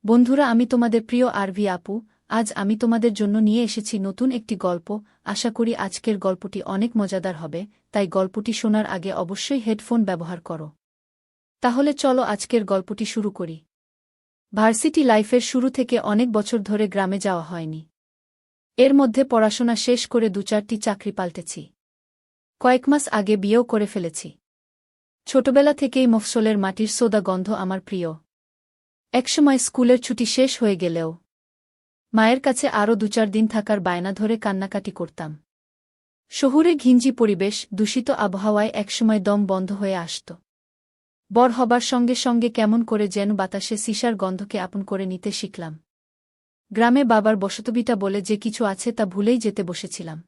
বন্ধুরা, আমি তোমাদের প্রিয় আরভি আপু। আজ আমি তোমাদের জন্য নিয়ে এসেছি নতুন একটি গল্প। আশা করি আজকের গল্পটি অনেক মজাদার হবে, তাই গল্পটি শোনার আগে অবশ্যই হেডফোন ব্যবহার করো। তাহলে চলো আজকের গল্পটি শুরু করি। ভার্সিটি লাইফের শুরু থেকে অনেক বছর ধরে গ্রামে যাওয়া হয়নি। এর মধ্যে পড়াশোনা শেষ করে ২-৪টি চাকরি পাল্টেছি। কয়েক মাস আগে বিয়েও করে ফেলেছি। ছোটবেলা থেকেই মফস্বলের মাটির সোদা গন্ধ আমার প্রিয়। একসময় স্কুলের ছুটি শেষ হয়ে গেলেও মায়ের কাছে আরও ২-৪ দিন থাকার বায়না ধরে কান্নাকাটি করতাম। শহুরে ঘিঞ্জি পরিবেশ, দূষিত আবহাওয়ায় একসময় দম বন্ধ হয়ে আসত। বড় হবার সঙ্গে সঙ্গে কেমন করে যেন বাতাসে সিসার গন্ধকে আপন করে নিতে শিখলাম। গ্রামে বাবার বসতভিটা বলে যে কিছু আছে তা ভুলেই যেতে বসেছিলাম।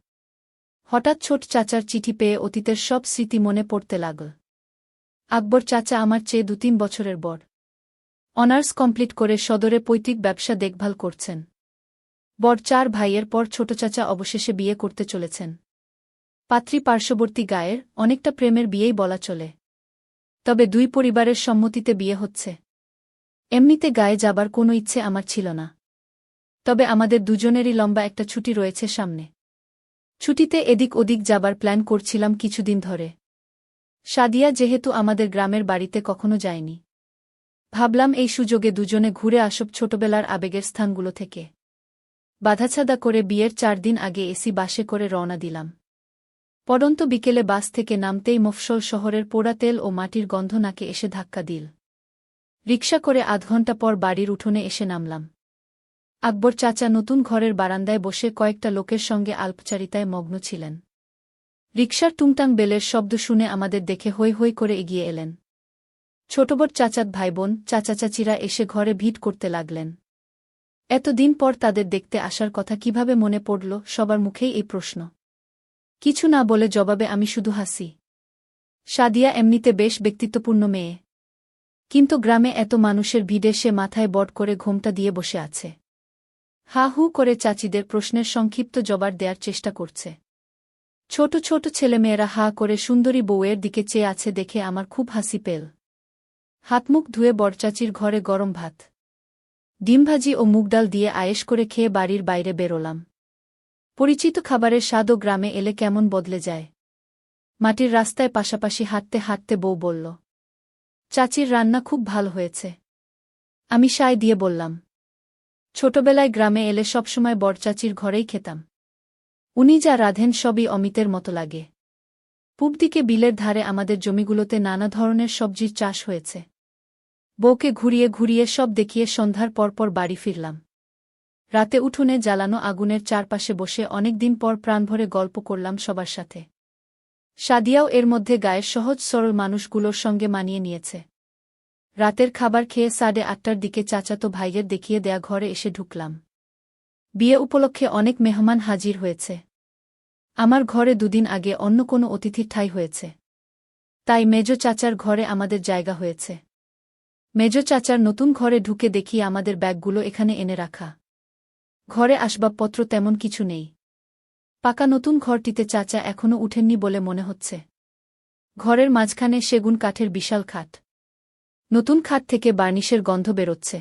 হঠাৎ ছোট চাচার চিঠি পেয়ে অতীতের সব স্মৃতি মনে পড়তে লাগল। আকবর চাচা আমার চেয়ে ২-৩ বছরের বড়। অনার্স কমপ্লিট করে সদরে পৈতৃক ব্যবসা দেখভাল করছেন। বড় ৪ ভাইয়ের পর ছোট চাচা অবশেষে বিয়ে করতে চলেছেন। পাত্রী পার্শ্ববর্তী গায়ের, অনেকটা প্রেমের বিয়েই বলা চলে। তবে দুই পরিবারের সম্মতিতে বিয়ে হচ্ছে। এমনিতে গায়ে যাবার কোনো ইচ্ছে আমার ছিল না। তবে আমাদের দুজনেরই লম্বা একটা ছুটি রয়েছে সামনে। ছুটিতে এদিক ওদিক যাবার প্ল্যান করছিলাম কিছুদিন ধরে। সাদিয়া যেহেতু আমাদের গ্রামের বাড়িতে কখনো যায়নি, ভাবলাম এই সুযোগে দুজনে ঘুরে আসব ছোটবেলার আবেগের স্থানগুলো থেকে। বাধাছাদা করে বিয়ের ৪ দিন আগে এসি বাসে করে রওনা দিলাম। পড়ন্ত বিকেলে বাস থেকে নামতেই মফস্বল শহরের পোড়া তেল ও মাটির গন্ধ নাকে এসে ধাক্কা দিল। রিকশা করে আধ ঘণ্টা পর বাড়ির উঠোনে এসে নামলাম। আকবর চাচা নতুন ঘরের বারান্দায় বসে কয়েকটা লোকের সঙ্গে আল্পচারিতায় মগ্ন ছিলেন। রিকশার টুংটাং বেলের শব্দ শুনে আমাদের দেখে হৈ হৈ করে এগিয়ে এলেন। ছোটবড় চাচাত ভাইবোন, চাচা চাচিরা এসে ঘরে ভিড় করতে লাগলেন। এতদিন পর তাদের দেখতে আসার কথা কিভাবে মনে পড়ল, সবার মুখেই এই প্রশ্ন। কিছু না বলে জবাবে আমি শুধু হাসি। সাদিয়া এমনিতে বেশ ব্যক্তিত্বপূর্ণ মেয়ে, কিন্তু গ্রামে এত মানুষের ভিড়ে সে মাথায় বট করে ঘোমটা দিয়ে বসে আছে। হা হু করে চাচিদের প্রশ্নের সংক্ষিপ্ত জবাব দেওয়ার চেষ্টা করছে। ছোট ছোট ছেলেমেয়েরা হা করে সুন্দরী বউয়ের দিকে চেয়ে আছে দেখে আমার খুব হাসি পেল। হাতমুখ ধুয়ে বড়চাচির ঘরে গরম ভাত, ডিমভাজি ও মুগডাল দিয়ে আয়েশ করে খেয়ে বাড়ির বাইরে বেরোলাম। পরিচিত খাবারের স্বাদও গ্রামে এলে কেমন বদলে যায়। মাটির রাস্তায় পাশাপাশি হাঁটতে হাঁটতে বউ বলল, চাচির রান্না খুব ভালো হয়েছে। আমি সায় দিয়ে বললাম, ছোটবেলায় গ্রামে এলে সবসময় বড়চাচির ঘরেই খেতাম। উনি যা রাঁধেন সবই অমিতের মতো লাগে। পূব দিকে বিলের ধারে আমাদের জমিগুলোতে নানা ধরনের সবজির চাষ হয়েছে। বউকে ঘুরিয়ে ঘুরিয়ে সব দেখিয়ে সন্ধ্যার পরপর বাড়ি ফিরলাম। রাতে উঠোনে জ্বালানো আগুনের চারপাশে বসে অনেকদিন পর প্রাণভরে গল্প করলাম সবার সাথে। সাদিয়াও এর মধ্যে গায়ের সহজ সরল মানুষগুলোর সঙ্গে মানিয়ে নিয়েছে। রাতের খাবার খেয়ে 8:30টার দিকে চাচাতো ভাইয়ের দেখিয়ে দেয়া ঘরে এসে ঢুকলাম। বিয়ে উপলক্ষে অনেক মেহমান হাজির হয়েছে। আমার ঘরে 2 দিন আগে অন্য কোনো অতিথির ঠাঁই হয়েছে, তাই মেজো চাচার ঘরে আমাদের জায়গা হয়েছে। মেজো চাচার নতুন ঘরে ঢুকে দেখি আমাদের ব্যাগগুলো এখানে এনে রাখা। ঘরে আসবাবপত্র তেমন কিছু নেই। পাকা নতুন ঘরটিতে চাচা এখনো উঠেননি বলে মনে হচ্ছে। ঘরের মাঝখানে সেগুন কাঠের বিশাল খাট। নতুন খাট থেকে বার্নিশের গন্ধ বেরোচ্ছে।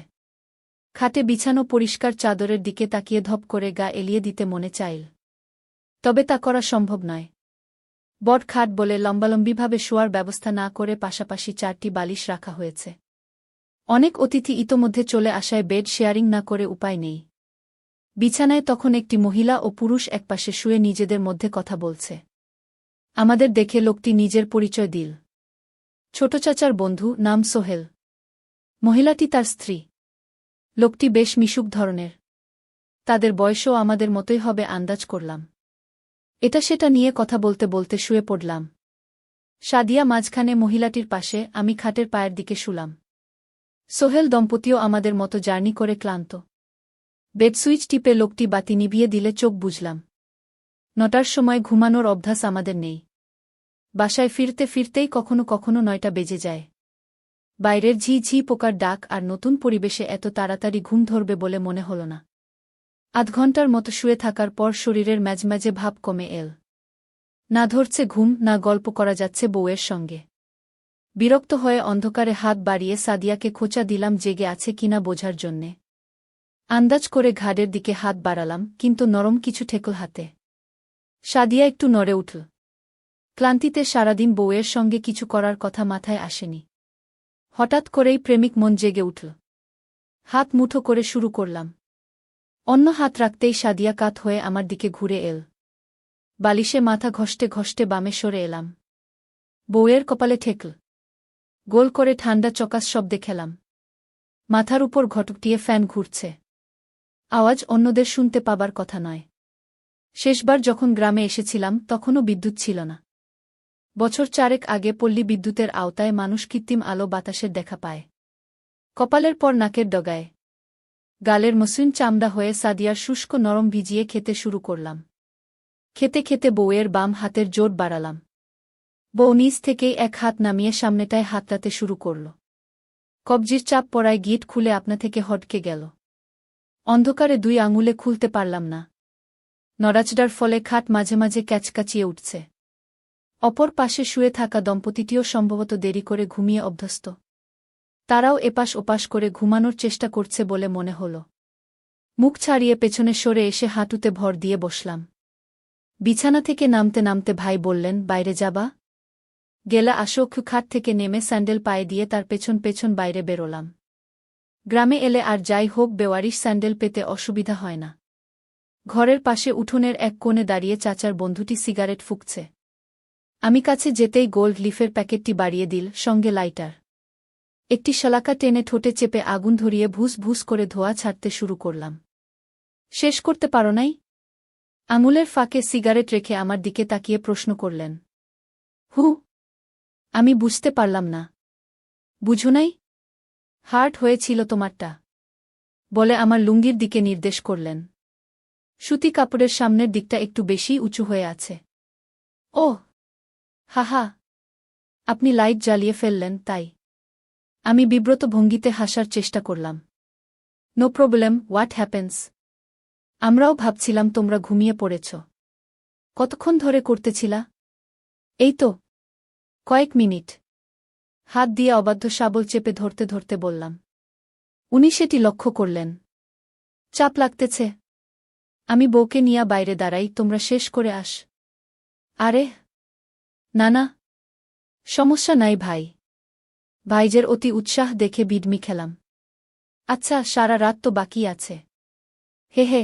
খাটে বিছানো পরিষ্কার চাদরের দিকে তাকিয়ে ধপ করে গা এলিয়ে দিতে মনে চাইল, তবে তা করা সম্ভব নয়। বড় খাট বলে লম্বালম্বিভাবে শোয়ার ব্যবস্থা না করে পাশাপাশি 4টি বালিশ রাখা হয়েছে। অনেক অতিথি ইতোমধ্যে চলে আসায় বেড শেয়ারিং না করে উপায় নেই। বিছানায় তখন একটি মহিলা ও পুরুষ একপাশে শুয়ে নিজেদের মধ্যে কথা বলছে। আমাদের দেখে লোকটি নিজের পরিচয় দিল। ছোট চাচার বন্ধু, নাম সোহেল। মহিলাটি তার স্ত্রী। লোকটি বেশ মিশুক ধরনের। তাদের বয়সও আমাদের মতোই হবে আন্দাজ করলাম। এটা সেটা নিয়ে কথা বলতে বলতে শুয়ে পড়লাম। সাদিয়া মাঝখানে মহিলাটির পাশে, আমি খাটের পায়ের দিকে শুলাম। সোহেল দম্পতিও আমাদের মতো জার্নি করে ক্লান্ত। বেড সুইচ টিপে লোকটি বাতি নিভিয়ে দিলে চোখ বুঝলাম। 9টার সময় ঘুমানোর অভ্যাস আমাদের নেই। বাসায় ফিরতে ফিরতেই কখনো কখনো 9টা বেজে যায়। বাইরের ঝি ঝি পোকার ডাক আর নতুন পরিবেশে এত তাড়াতাড়ি ঘুম ধরবে বলে মনে হল না। আধ ঘণ্টার মতো শুয়ে থাকার পর শরীরের ম্যাজম্যাজে ভাব কমে এল। না ধরছে ঘুম, না গল্প করা যাচ্ছে বউয়ের সঙ্গে। বিরক্ত হয়ে অন্ধকারে হাত বাড়িয়ে সাদিয়াকে খোঁচা দিলাম জেগে আছে কিনা বোঝার জন্যে। আন্দাজ করে ঘাড়ের দিকে হাত বাড়ালাম, কিন্তু নরম কিছু ঠেকল হাতে। সাদিয়া একটু নড়ে উঠল। ক্লান্তিতে সারাদিন বউয়ের সঙ্গে কিছু করার কথা মাথায় আসেনি। হঠাৎ করেই প্রেমিক মন জেগে উঠল। হাত মুঠো করে শুরু করলাম। অন্য হাত রাখতেই সাদিয়া কাত হয়ে আমার দিকে ঘুরে এল। বালিশে মাথা ঘষ্টে ঘষ্টে বামে সরে এলাম। বউয়ের কপালে ঠেকল। গোল করে ঠান্ডা চকাস শব্দে খেলাম। মাথার উপর ঘটকটিয়ে ফ্যান ঘুরছে। আওয়াজ অন্যদের শুনতে পাবার কথা নয়। শেষবার যখন গ্রামে এসেছিলাম তখনও বিদ্যুৎ ছিল না। বছর 4 আগে পল্লী বিদ্যুতের আওতায় মানুষ কৃত্রিম আলো বাতাসের দেখা পায়। কপালের পর নাকের ডগায়। গালের মসৃণ চামড়া হয়ে সাদিয়ার শুষ্ক নরম ভিজিয়ে খেতে শুরু করলাম। খেতে খেতে বউয়ের বাম হাতের জোর বাড়ালাম। বউ নিজ থেকেই এক হাত নামিয়ে সামনেটায় হাতড়াতে শুরু করল। কবজির চাপ পড়ায় গিট খুলে আপনা থেকে হটকে গেল। অন্ধকারে 2 আঙুলে খুলতে পারলাম না। নড়াচড়ার ফলে খাট মাঝে মাঝে ক্যাচকাচিয়ে উঠছে। অপর পাশে শুয়ে থাকা দম্পতিটিও সম্ভবত দেরি করে ঘুমিয়ে অভ্যস্ত। তারাও এপাশ ওপাশ করে ঘুমানোর চেষ্টা করছে বলে মনে হল। মুখ ছাড়িয়ে পেছনে সরে এসে হাঁটুতে ভর দিয়ে বসলাম। বিছানা থেকে নামতে নামতে ভাই বললেন, বাইরে যাবা? গেলা আসো। খাট থেকে নেমে স্যান্ডেল পায়ে দিয়ে তার পেছন পেছন বাইরে বেরোলাম। গ্রামে এলে আর যাই হোক বেওয়ারিশ স্যান্ডেল পেতে অসুবিধা হয় না। ঘরের পাশে উঠোনের এক কোণে দাঁড়িয়ে চাচার বন্ধুটি সিগারেট ফুঁকছে। আমি কাছে যেতেই গোল্ড লিফের প্যাকেটটি বাড়িয়ে দিল, সঙ্গে লাইটার। একটি শলাকা টেনে ঠোঁটে চেপে আগুন ধরিয়ে ভুস ভুস করে ধোঁয়া ছাড়তে শুরু করলাম। শেষ করতে পারো নাই? আঙুলের ফাঁকে সিগারেট রেখে আমার দিকে তাকিয়ে প্রশ্ন করলেন। হু। আমি বুঝতে পারলাম না। বুঝো নাই? হার্ট হয়েছিল তোমারটা, বলে আমার লুঙ্গির দিকে নির্দেশ করলেন। সুতি কাপড়ের সামনের দিকটা একটু বেশি উঁচু হয়ে আছে। ও হাহা, আপনি লাইট জ্বালিয়ে ফেললেন তাই? আমি বিব্রত ভঙ্গিতে হাসার চেষ্টা করলাম। No problem, what happens? আমরাও ভাবছিলাম তোমরা ঘুমিয়ে পড়েছ। কতক্ষণ ধরে করতেছিলা? এই তো কয়েক মিনিট। হাত দিয়ে অবাধ্য শাবল চেপে ধরতে ধরতে বললাম। উনি সেটি লক্ষ্য করলেন। চাপ লাগতেছে? আমি বউকে নিয়া বাইরে দাঁড়াই, তোমরা শেষ করে আস। আরে না না, সমস্যা নাই ভাই। ভাইজের অতি উৎসাহ দেখে বিডমি খেলাম। আচ্ছা, সারা রাত তো বাকি আছে। হে হে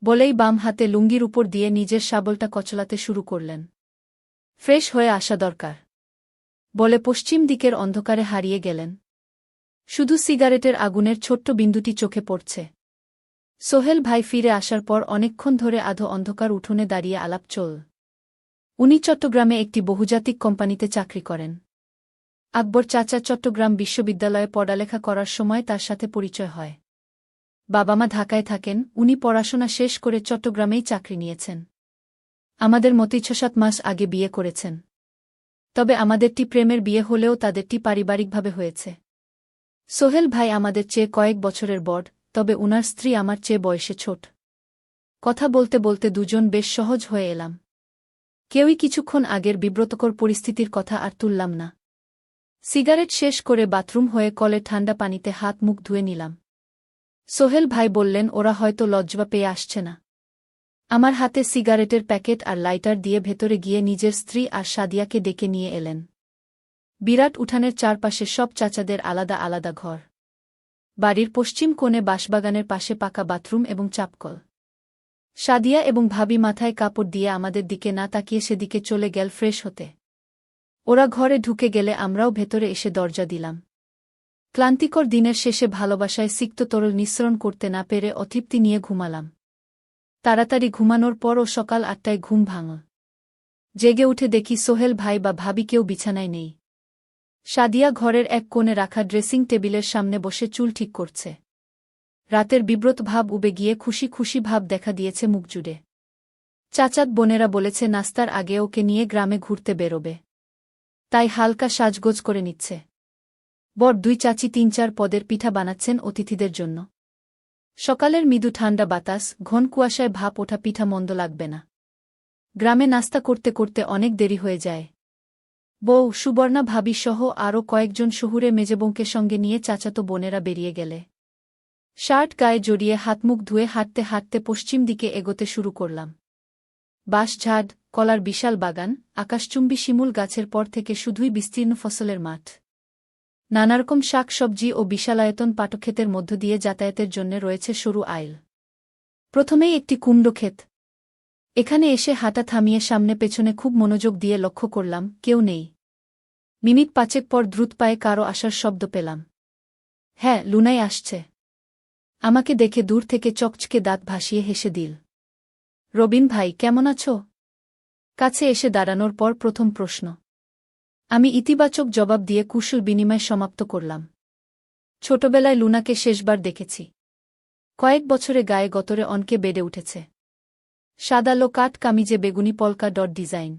বলেই বাম হাতে লুঙ্গির উপর দিয়ে নিজের শাবলটা কচলাতে শুরু করলেন। ফ্রেশ হয়ে আসা দরকার, বলে পশ্চিম দিকের অন্ধকারে হারিয়ে গেলেন। শুধু সিগারেটের আগুনের ছোট্ট বিন্দুটি চোখে পড়ছে। সোহেল ভাই ফিরে আসার পর অনেকক্ষণ ধরে আধো অন্ধকার উঠোনে দাঁড়িয়ে আলাপ চল। উনি চট্টগ্রামে একটি বহুজাতিক কোম্পানিতে চাকরি করেন। আকবর চাচা চট্টগ্রাম বিশ্ববিদ্যালয়ে পড়ালেখা করার সময় তার সাথে পরিচয় হয়। বাবা মা ঢাকায় থাকেন, উনি পড়াশোনা শেষ করে চট্টগ্রামেই চাকরি নিয়েছেন। আমাদের মতোই 6-7 মাস আগে বিয়ে করেছেন। তবে আমাদেরটি প্রেমের বিয়ে হলেও তাদেরটি পারিবারিকভাবে হয়েছে। সোহেল ভাই আমাদের চেয়ে কয়েক বছরের বড়, তবে উনার স্ত্রী আমার চেয়ে বয়সে ছোট। কথা বলতে বলতে দুজন বেশ সহজ হয়ে এলাম। কেউই কিছুক্ষণ আগের বিব্রতকর পরিস্থিতির কথা আর তুললাম না। সিগারেট শেষ করে বাথরুম হয়ে কলে ঠান্ডা পানিতে হাত মুখ ধুয়ে নিলাম। সোহেল ভাই বললেন, ওরা হয়তো লজ্জা পেয়ে আসছে না। আমার হাতে সিগারেটের প্যাকেট আর লাইটার দিয়ে ভেতরে গিয়ে নিজের স্ত্রী আর সাদিয়াকে ডেকে নিয়ে এলেন। বিরাট উঠানের চারপাশে সব চাচাদের আলাদা আলাদা ঘর। বাড়ির পশ্চিম কোণে বাঁশবাগানের পাশে পাকা বাথরুম এবং চাপকল। সাদিয়া এবং ভাবি মাথায় কাপড় দিয়ে আমাদের দিকে না তাকিয়ে সেদিকে চলে গেল ফ্রেশ হতে। ওরা ঘরে ঢুকে গেলে আমরাও ভেতরে এসে দরজা দিলাম। ক্লান্তিকর দিনের শেষে ভালোবাসায় সিক্ত তরল নিঃসরণ করতে না পেরে অতৃপ্তি নিয়ে ঘুমালাম। তাড়াতাড়ি ঘুমানোর পরও সকাল 8টায় ঘুম ভাঙল। জেগে উঠে দেখি সোহেল ভাই বা ভাবি কেউ বিছানায় নেই। সাদিয়া ঘরের এক কোণে রাখা ড্রেসিং টেবিলের সামনে বসে চুল ঠিক করছে। রাতের বিব্রত ভাব উবে গিয়ে খুশি খুশি ভাব দেখা দিয়েছে মুখ জুড়ে। চাচাত বোনেরা বলেছে নাস্তার আগে ওকে নিয়ে গ্রামে ঘুরতে বেরোবে, তাই হালকা সাজগোজ করে নিচ্ছে। বড় 2 চাচি 3-4 পদের পিঠা বানাচ্ছেন অতিথিদের জন্য। সকালের মৃদু ঠান্ডা বাতাস, ঘন কুয়াশায় ভাপ ওঠা পিঠা মন্দ লাগবে না। গ্রামে নাস্তা করতে করতে অনেক দেরি হয়ে যায়। বউ, সুবর্ণা ভাবি সহ আরও কয়েকজন শহুরে মেজেবৌকে সঙ্গে নিয়ে চাচাতো বোনেরা বেরিয়ে গেলে শার্ট গায়ে জড়িয়ে হাতমুখ ধুয়ে হাঁটতে হাঁটতে পশ্চিম দিকে এগোতে শুরু করলাম। বাঁশঝাড়, কলার বিশাল বাগান, আকাশচুম্বী শিমুল গাছের পর থেকে শুধুই বিস্তীর্ণ ফসলের মাঠ। নানারকম শাক সবজি ও বিশালায়তন পাটক্ষেতের মধ্য দিয়ে যাতায়াতের জন্য রয়েছে সরু আইল। প্রথমেই একটি কুমড়োক্ষেত। এখানে এসে হাঁটা থামিয়ে সামনে পেছনে খুব মনোযোগ দিয়ে লক্ষ্য করলাম, কেউ নেই। মিনিট পাঁচেক পর দ্রুত পায়ে কারো আসার শব্দ পেলাম। হ্যাঁ, লুনাই আসছে। আমাকে দেখে দূর থেকে চকচকে দাঁত ভাসিয়ে হেসে দিল। রবিন ভাই, কেমন আছো? কাছে এসে দাঁড়ানোর পর প্রথম প্রশ্ন। আমি ইতিবাচক জবাব দিয়ে কুশল বিনিময় সমাপ্ত করলাম। ছোটবেলায় লুনাকে শেষবার দেখেছি। কয়েক বছরে গায়ে গতরে অনকে বেড়ে উঠেছে। সাদালো কাট কামিজে বেগুনি পলকা ডট ডিজাইন,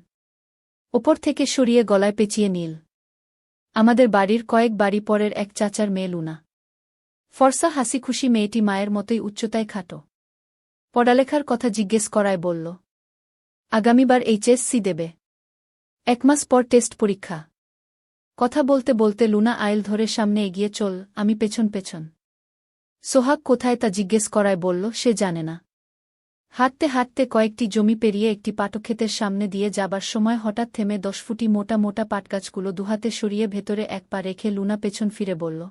ওপর থেকে সরিয়ে গলায় পেঁচিয়ে নীল। আমাদের বাড়ির কয়েক বাড়ি পরের এক চাচার মেয়ে লুনা। ফর্সা হাসিখুশি মেয়েটি মায়ের মতোই উচ্চতায় খাটো। পড়ালেখার কথা জিজ্ঞেস করায় বলল, আগামীবার এইচএসসি দেবে। 1 মাস পর টেস্ট পরীক্ষা। কথা বলতে বলতে লুনা আইল ধরে সামনে এগিয়ে চল, আমি পেছন পেছন। সোহাগ কোথায় তা জিজ্ঞেস করায় বলল সে জানে না। হাঁটতে হাঁটতে কয়েকটি জমি পেরিয়ে একটি পাটক্ষেতের সামনে দিয়ে যাবার সময় হঠাৎ থেমে 10 ফুটি মোটা মোটা পাটগাছগুলো দুহাতে সরিয়ে ভেতরে এক পা রেখে লুনা পেছন ফিরে বলল,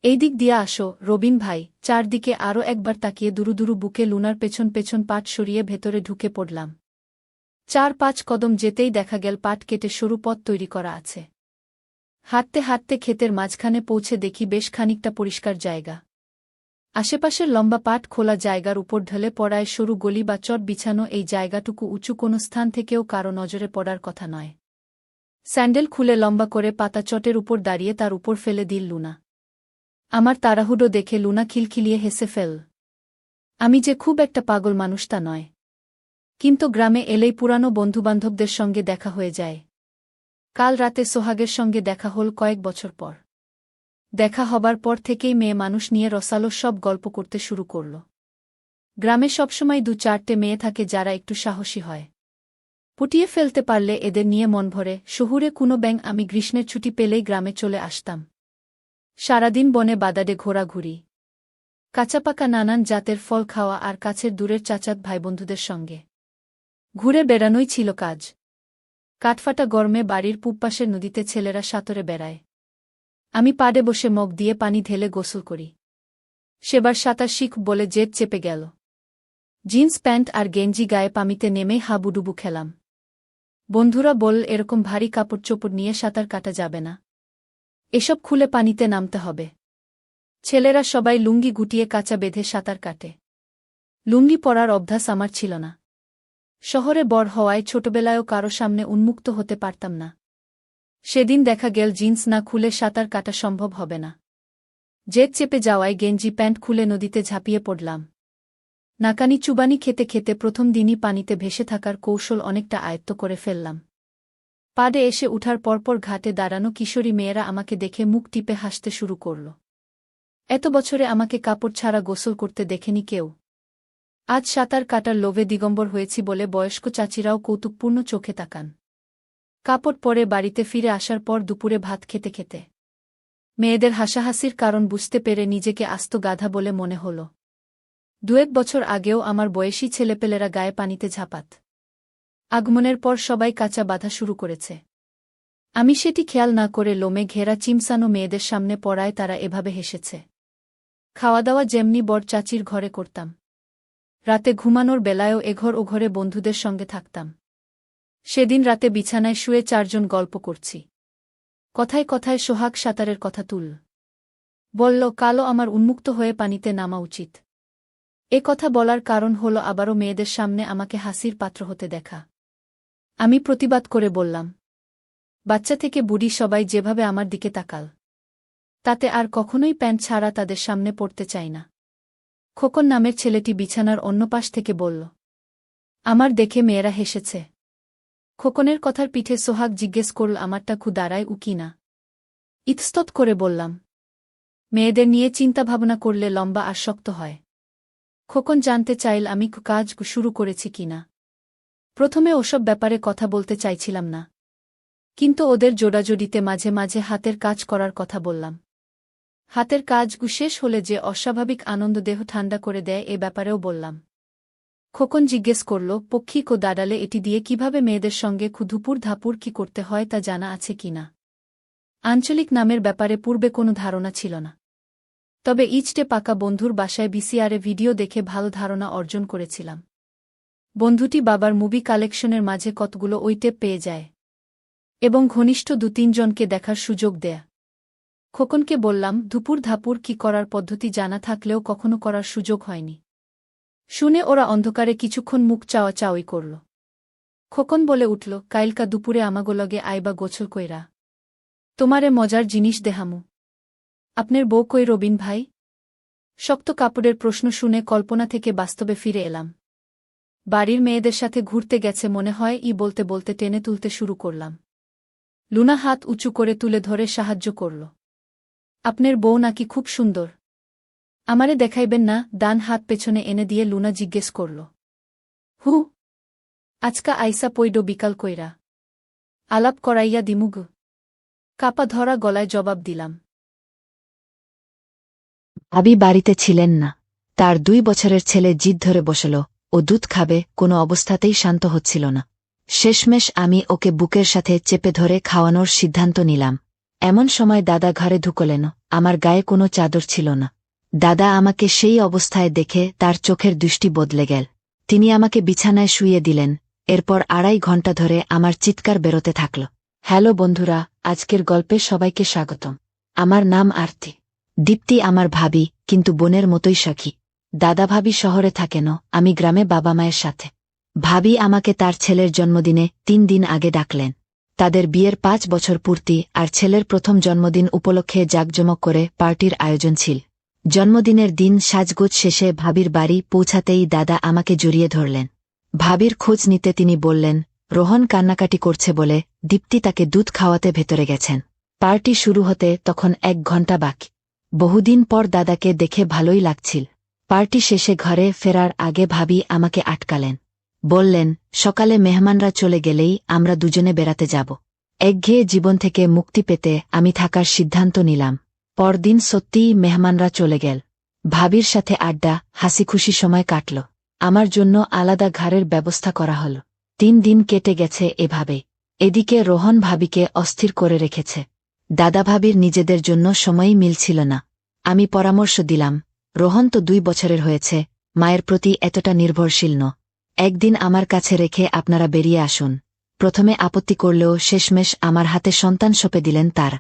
এই দিক দিয়ে আসো রবিন ভাই। চারদিকে আরও একবার তাকিয়ে দুরু দুরু বুকে লুনার পেছন পেছন পাট সরিয়ে ভেতরে ঢুকে পড়লাম। 4-5 কদম যেতেই দেখা গেল পাট কেটে সরু পথ তৈরি করা আছে। হাঁটতে হাঁটতে ক্ষেতের মাঝখানে পৌঁছে দেখি বেশ খানিকটা পরিষ্কার জায়গা। আশেপাশের লম্বা পাট খোলা জায়গার উপর ঢলে পড়ায় সরু গলি বা চট বিছানো এই জায়গাটুকু উঁচু কোনো স্থান থেকেও কারো নজরে পড়ার কথা নয়। স্যান্ডেল খুলে লম্বা করে পাতা চটের উপর দাঁড়িয়ে তার উপর ফেলে দিল লুনা। আমার তাড়াহুড়ো দেখে লুনা খিলখিলিয়ে হেসে ফেল। আমি যে খুব একটা পাগল মানুষ তা নয়, কিন্তু গ্রামে এলেই পুরানো বন্ধুবান্ধবদের সঙ্গে দেখা হয়ে যায়। কাল রাতে সোহাগের সঙ্গে দেখা হল কয়েক বছর পর। দেখা হবার পর থেকেই মেয়ে মানুষ নিয়ে রসালো সব গল্প করতে শুরু করল। গ্রামে সবসময় 2-4টে মেয়ে থাকে যারা একটু সাহসী হয়। পুটিয়ে ফেলতে পারলে এদের নিয়ে মন ভরে। শহুরে কোনো ব্যাঙ আমি গ্রীষ্মের ছুটি পেলেই গ্রামে চলে আসতাম। সারাদিন বনে বাদাডে ঘোরাঘুরি, কাঁচাপাকা নানান জাতের ফল খাওয়া আর কাছের দূরের চাচাত ভাইবন্ধুদের সঙ্গে ঘুরে বেড়ানোই ছিল কাজ। কাঠফাটা গরমে বাড়ির পূবপাশের নদীতে ছেলেরা সাঁতরে বেড়ায়। আমি পাড়ে বসে মগ দিয়ে পানি ঢেলে গোসল করি। সেবার সাঁতার শিখ বলে জেদ চেপে গেল। জিন্স প্যান্ট আর গেঞ্জি গায়ে পানিতে নেমেই হাবুডুবু খেলাম। বন্ধুরা বল, এরকম ভারী কাপড় চোপড় নিয়ে সাঁতার কাটা যাবে না, এসব খুলে পানিতে নামতে হবে। ছেলেরা সবাই লুঙ্গি গুটিয়ে কাঁচা বেঁধে সাঁতার কাটে। লুঙ্গি পরার অভ্যাস আমার ছিল না। শহরে বড় হওয়ায় ছোটবেলায়ও কারো সামনে উন্মুক্ত হতে পারতাম না। সেদিন দেখা গেল জিন্স না খুলে সাঁতার কাটা সম্ভব হবে না। জেদ চেপে যাওয়ায় গেঞ্জি প্যান্ট খুলে নদীতে ঝাঁপিয়ে পড়লাম। নাকানি চুবানি খেতে খেতে প্রথম দিনই পানিতে ভেসে থাকার কৌশল অনেকটা আয়ত্ত করে ফেললাম। পাড়ে এসে উঠার পরপর ঘাটে দাঁড়ানো কিশোরী মেয়েরা আমাকে দেখে মুখ টিপে হাসতে শুরু করল। এত বছরে আমাকে কাপড় ছাড়া গোসল করতে দেখেনি কেউ। আজ সাঁতার কাটার লোভে দিগম্বর হয়েছি বলে বয়স্ক চাচিরাও কৌতুকপূর্ণ চোখে তাকান। কাপড় পরে বাড়িতে ফিরে আসার পর দুপুরে ভাত খেতে খেতে মেয়েদের হাসাহাসির কারণ বুঝতে পেরে নিজেকে আস্ত গাধা বলে মনে হল। 2-1 বছর আগেও আমার বয়সী ছেলেপেলেরা গায়ে পানিতে ঝাঁপাত। আগমনের পর সবাই কাঁচা বাঁধা শুরু করেছে। আমি সেটি খেয়াল না করে লোমে ঘেরা চিমসানো মেয়েদের সামনে পড়ায় তারা এভাবে হেসেছে। খাওয়া দাওয়া যেমনি বড় চাচির ঘরে করতাম, রাতে ঘুমানোর বেলায়ও এঘর ওঘরে বন্ধুদের সঙ্গে থাকতাম। সেদিন রাতে বিছানায় শুয়ে 4 জন গল্প করছি। কথায় কথায় সোহাগ সাঁতারের কথা তুল বলল, কালও আমার উন্মুক্ত হয়ে পানিতে নামা উচিত। এ কথা বলার কারণ হল আবারও মেয়েদের সামনে আমাকে হাসির পাত্র হতে দেখা। আমি প্রতিবাদ করে বললাম, বাচ্চা থেকে বুড়ি সবাই যেভাবে আমার দিকে তাকাল, তাতে আর কখনোই প্যান্ট ছাড়া তাদের সামনে পড়তে চাই না। খোকন নামের ছেলেটি বিছানার অন্য পাশ থেকে বলল। আমার দেখে মেয়েরা হেসেছে। খোকনের কথার পিঠে সোহাগ জিজ্ঞেস করল, আমারটা দাঁড়ায় উকি না। ইতস্তত করে বললাম, মেয়েদের নিয়ে চিন্তাভাবনা করলে লম্বা আর শক্ত হয়। খোকন জানতে চাইল আমি কাজ শুরু করেছি কিনা। প্রথমে ওসব ব্যাপারে কথা বলতে চাইছিলাম না, কিন্তু ওদের জোড়াজোড়িতে মাঝে মাঝে হাতের কাজ করার কথা বললাম। হাতের কাজ শেষ হলে যে অস্বাভাবিক আনন্দ দেহ ঠান্ডা করে দেয় এ ব্যাপারেও বললাম। খোকন জিজ্ঞেস করল, পক্ষিক ও দাঁড়ালে এটি দিয়ে কিভাবে মেয়েদের সঙ্গে দুপুর ধাপুর কি করতে হয় তা জানা আছে কিনা। আঞ্চলিক নামের ব্যাপারে পূর্বে কোনো ধারণা ছিল না, তবে ইচটে পাকা বন্ধুর বাসায় ভিসিআরে ভিডিও দেখে ভালো ধারণা অর্জন করেছিলাম। বন্ধুটি বাবার মুভি কালেকশনের মাঝে কতগুলো ওই টেপ পেয়ে যায় এবং ঘনিষ্ঠ ২-৩ জনকে দেখার সুযোগ দেয়। খোকনকে বললাম, দুপুর ধাপুর কি করার পদ্ধতি জানা থাকলেও কখনো করার সুযোগ হয়নি। শুনে ওরা অন্ধকারে কিছুক্ষণ মুখ চাওয়াচাওয়ি করল। খোকন বলে উঠল, কাইলকা দুপুরে আমাগোলগে আইবা গোছল কইরা, তোমারে মজার জিনিস দেহামু। আপনার বউ কই রবিন ভাই? শক্ত কাপড়ের প্রশ্ন শুনে কল্পনা থেকে বাস্তবে ফিরে এলাম। বাড়ির মেয়েদের সাথে ঘুরতে গেছে মনে হয় বলতে বলতে টেনে তুলতে শুরু করলাম। লুনা হাত উঁচু করে তুলে ধরে সাহায্য করল। আপনার বউ নাকি খুব সুন্দর? আমারে দেখাইবেন না? ডান হাত পেছনে এনে দিয়ে লুনা জিজ্ঞেস করল। হু, আজকা আইসা পইড বিকাল কইরা, আলাপ করাইয়া দিমুগ। কাপা ধরা গলায় জবাব দিলাম। ভাবি বাড়িতে ছিলেন না। তার ২ বছরের ছেলে জিদ ধরে বসল, ও দুধ খাবে, কোনো অবস্থাতেই শান্ত হচ্ছিল না। শেষমেশ আমি ওকে বুকের সাথে চেপে ধরে খাওয়ানোর সিদ্ধান্ত নিলাম। এমন সময় দাদা ঘরে ঢুকলেন। আমার গায়ে কোনো চাদর ছিল না। দাদা আমাকে সেই অবস্থায় দেখে তার চোখের দৃষ্টি বদলে গেল। তিনি আমাকে বিছানায় শুইয়ে দিলেন। এরপর ২.৫ ঘণ্টা ধরে আমার চিৎকার বেরোতে থাকল। হ্যালো বন্ধুরা, আজকের গল্পে সবাইকে স্বাগতম। আমার নাম আরতি। দীপ্তি আমার ভাবি, কিন্তু বোনের মতোই সখী। দাদা ভাবি শহরে থাকেন, আমি গ্রামে বাবা মায়ের সাথে। ভাবি আমাকে তার ছেলের জন্মদিনে ৩ দিন আগে ডাকলেন। তাদের বিয়ের ৫ বছর পূর্তি আর ছেলের প্রথম জন্মদিন উপলক্ষে জাঁকজমক করে পার্টির আয়োজন ছিল। জন্মদিনের দিন সাজগোজ শেষে ভাবির বাড়ি পৌঁছাতেই দাদা আমাকে জড়িয়ে ধরলেন। ভাবির খোঁজ নিতে তিনি বললেন, রোহন কান্নাকাটি করছে বলে দীপ্তি তাকে দুধ খাওয়াতে ভেতরে গেছেন। পার্টি শুরু হতে তখন ১ ঘণ্টা বাকি। বহুদিন পর দাদাকে দেখে ভালোই লাগছিল। পার্টি শেষে ঘরে ফেরার আগে ভাবি আমাকে আটকালেন। বললেন, সকালে মেহমানরা চলে গেলেই আমরা দুজনে বেড়াতে যাব। একঘেয়ে জীবন থেকে মুক্তি পেতে আমি থাকার সিদ্ধান্ত নিলাম। পরদিন সত্যিই মেহমানরা চলে গেল। ভাবির সাথে আড্ডা, হাসিখুশি সময় কাটল। আমার জন্য আলাদা ঘরের ব্যবস্থা করা হল। ৩ দিন কেটে গেছে এভাবে। এদিকে রোহন ভাবিকে অস্থির করে রেখেছে। দাদা ভাবির নিজেদের জন্য সময়ই মিলছিল না। আমি পরামর্শ দিলাম, রোহন তো ২ বছরের হয়েছে, মায়ের প্রতি এতটা নির্ভরশীল ন। একদিন আমার কাছে রেখে আপনারা বেরিয়ে আসুন। প্রথমে আপত্তি করলেও শেষমেশ আমার হাতে সন্তান সঁপে দিলেন তার।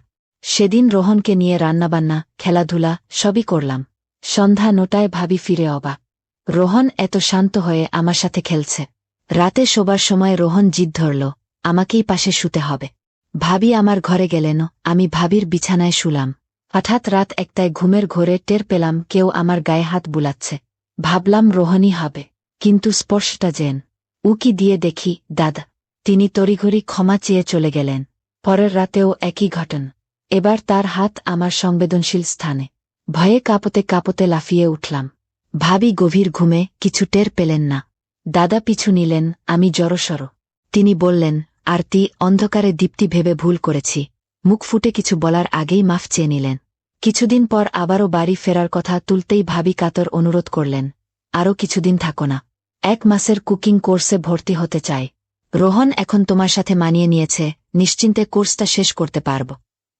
সেদিন রোহনকে নিয়ে রান্নাবান্না, খেলাধুলা সবই করলাম। সন্ধ্যা ৯টায় ভাবি ফিরে অবাক। রোহন এত শান্ত হয়ে আমার সাথে খেলছে। রাতে শোবার সময় রোহন জিদ ধরল, আমাকেই পাশে শুতে হবে। ভাবি আমার ঘরে গেলেন, আমি ভাবির বিছানায় শুলাম। হঠাৎ রাত ১টায় ঘুমের ঘোরে টের পেলাম কেউ আমার গায়ে হাত বুলাচ্ছে। ভাবলাম রোহনই হবে, কিন্তু স্পর্শটা যেন উকি দিয়ে দেখি দাদা। তিনি তড়িঘড়ি ক্ষমা চেয়ে চলে গেলেন। পরের রাতেও একই ঘটনা। এবার তার হাত আমার সংবেদনশীল স্থানে। ভয়ে কাঁপতে কাঁপতে লাফিয়ে উঠলাম। ভাবি গভীর ঘুমে, কিছু টের পেলেন না। দাদা পিছু নিলেন, আমি জড়সড়। তিনি বললেন, আরতি, অন্ধকারে দীপ্তি ভেবে ভুল করেছি। মুখ ফুটে কিছু বলার আগেই মাফ চেয়ে নিলেন। কিছুদিন পর আবারও বাড়ি ফেরার কথা তুলতেই ভাবি কাতর অনুরোধ করলেন, আরও কিছুদিন থাকো না। ১ মাসের কুকিং কোর্সে ভর্তি হতে চাই। রোহন এখন তোমার সাথে মানিয়ে নিয়েছে, নিশ্চিন্তে কোর্সটা শেষ করতে পারব।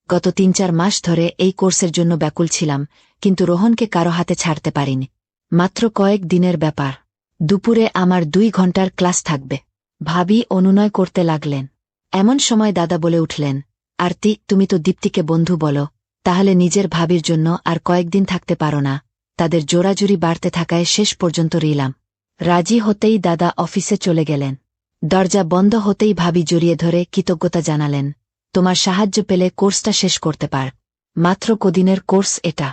গত ৩-৪ মাস ধরে এই কোর্সের জন্য ব্যাকুল ছিলাম, কিন্তু রোহনকে কারো হাতে ছাড়তে পারিনি। মাত্র কয়েক দিনের ব্যাপার। দুপুরে আমার ২ ঘণ্টার ক্লাস থাকবে। ভাবি অনুনয় করতে লাগলেন। এমন সময় দাদা বলে উঠলেন, আরতি, তুমি তো দীপ্তিকে বন্ধু বলো, তাহলে নিজের ভাবির জন্য আর কয়েকদিন থাকতে পারো না? তাদের জোরাজুরি বাড়তে থাকায় শেষ পর্যন্ত রইলাম। রাজি হতেই দাদা অফিসে চলে গেলেন। দরজা বন্ধ হতেই ভাবি জড়িয়ে ধরে কৃতজ্ঞতা জানালেন, তোমার সাহায্য পেলে কোর্সটা শেষ করতে পার। মাত্র কদিনের কোর্স এটা।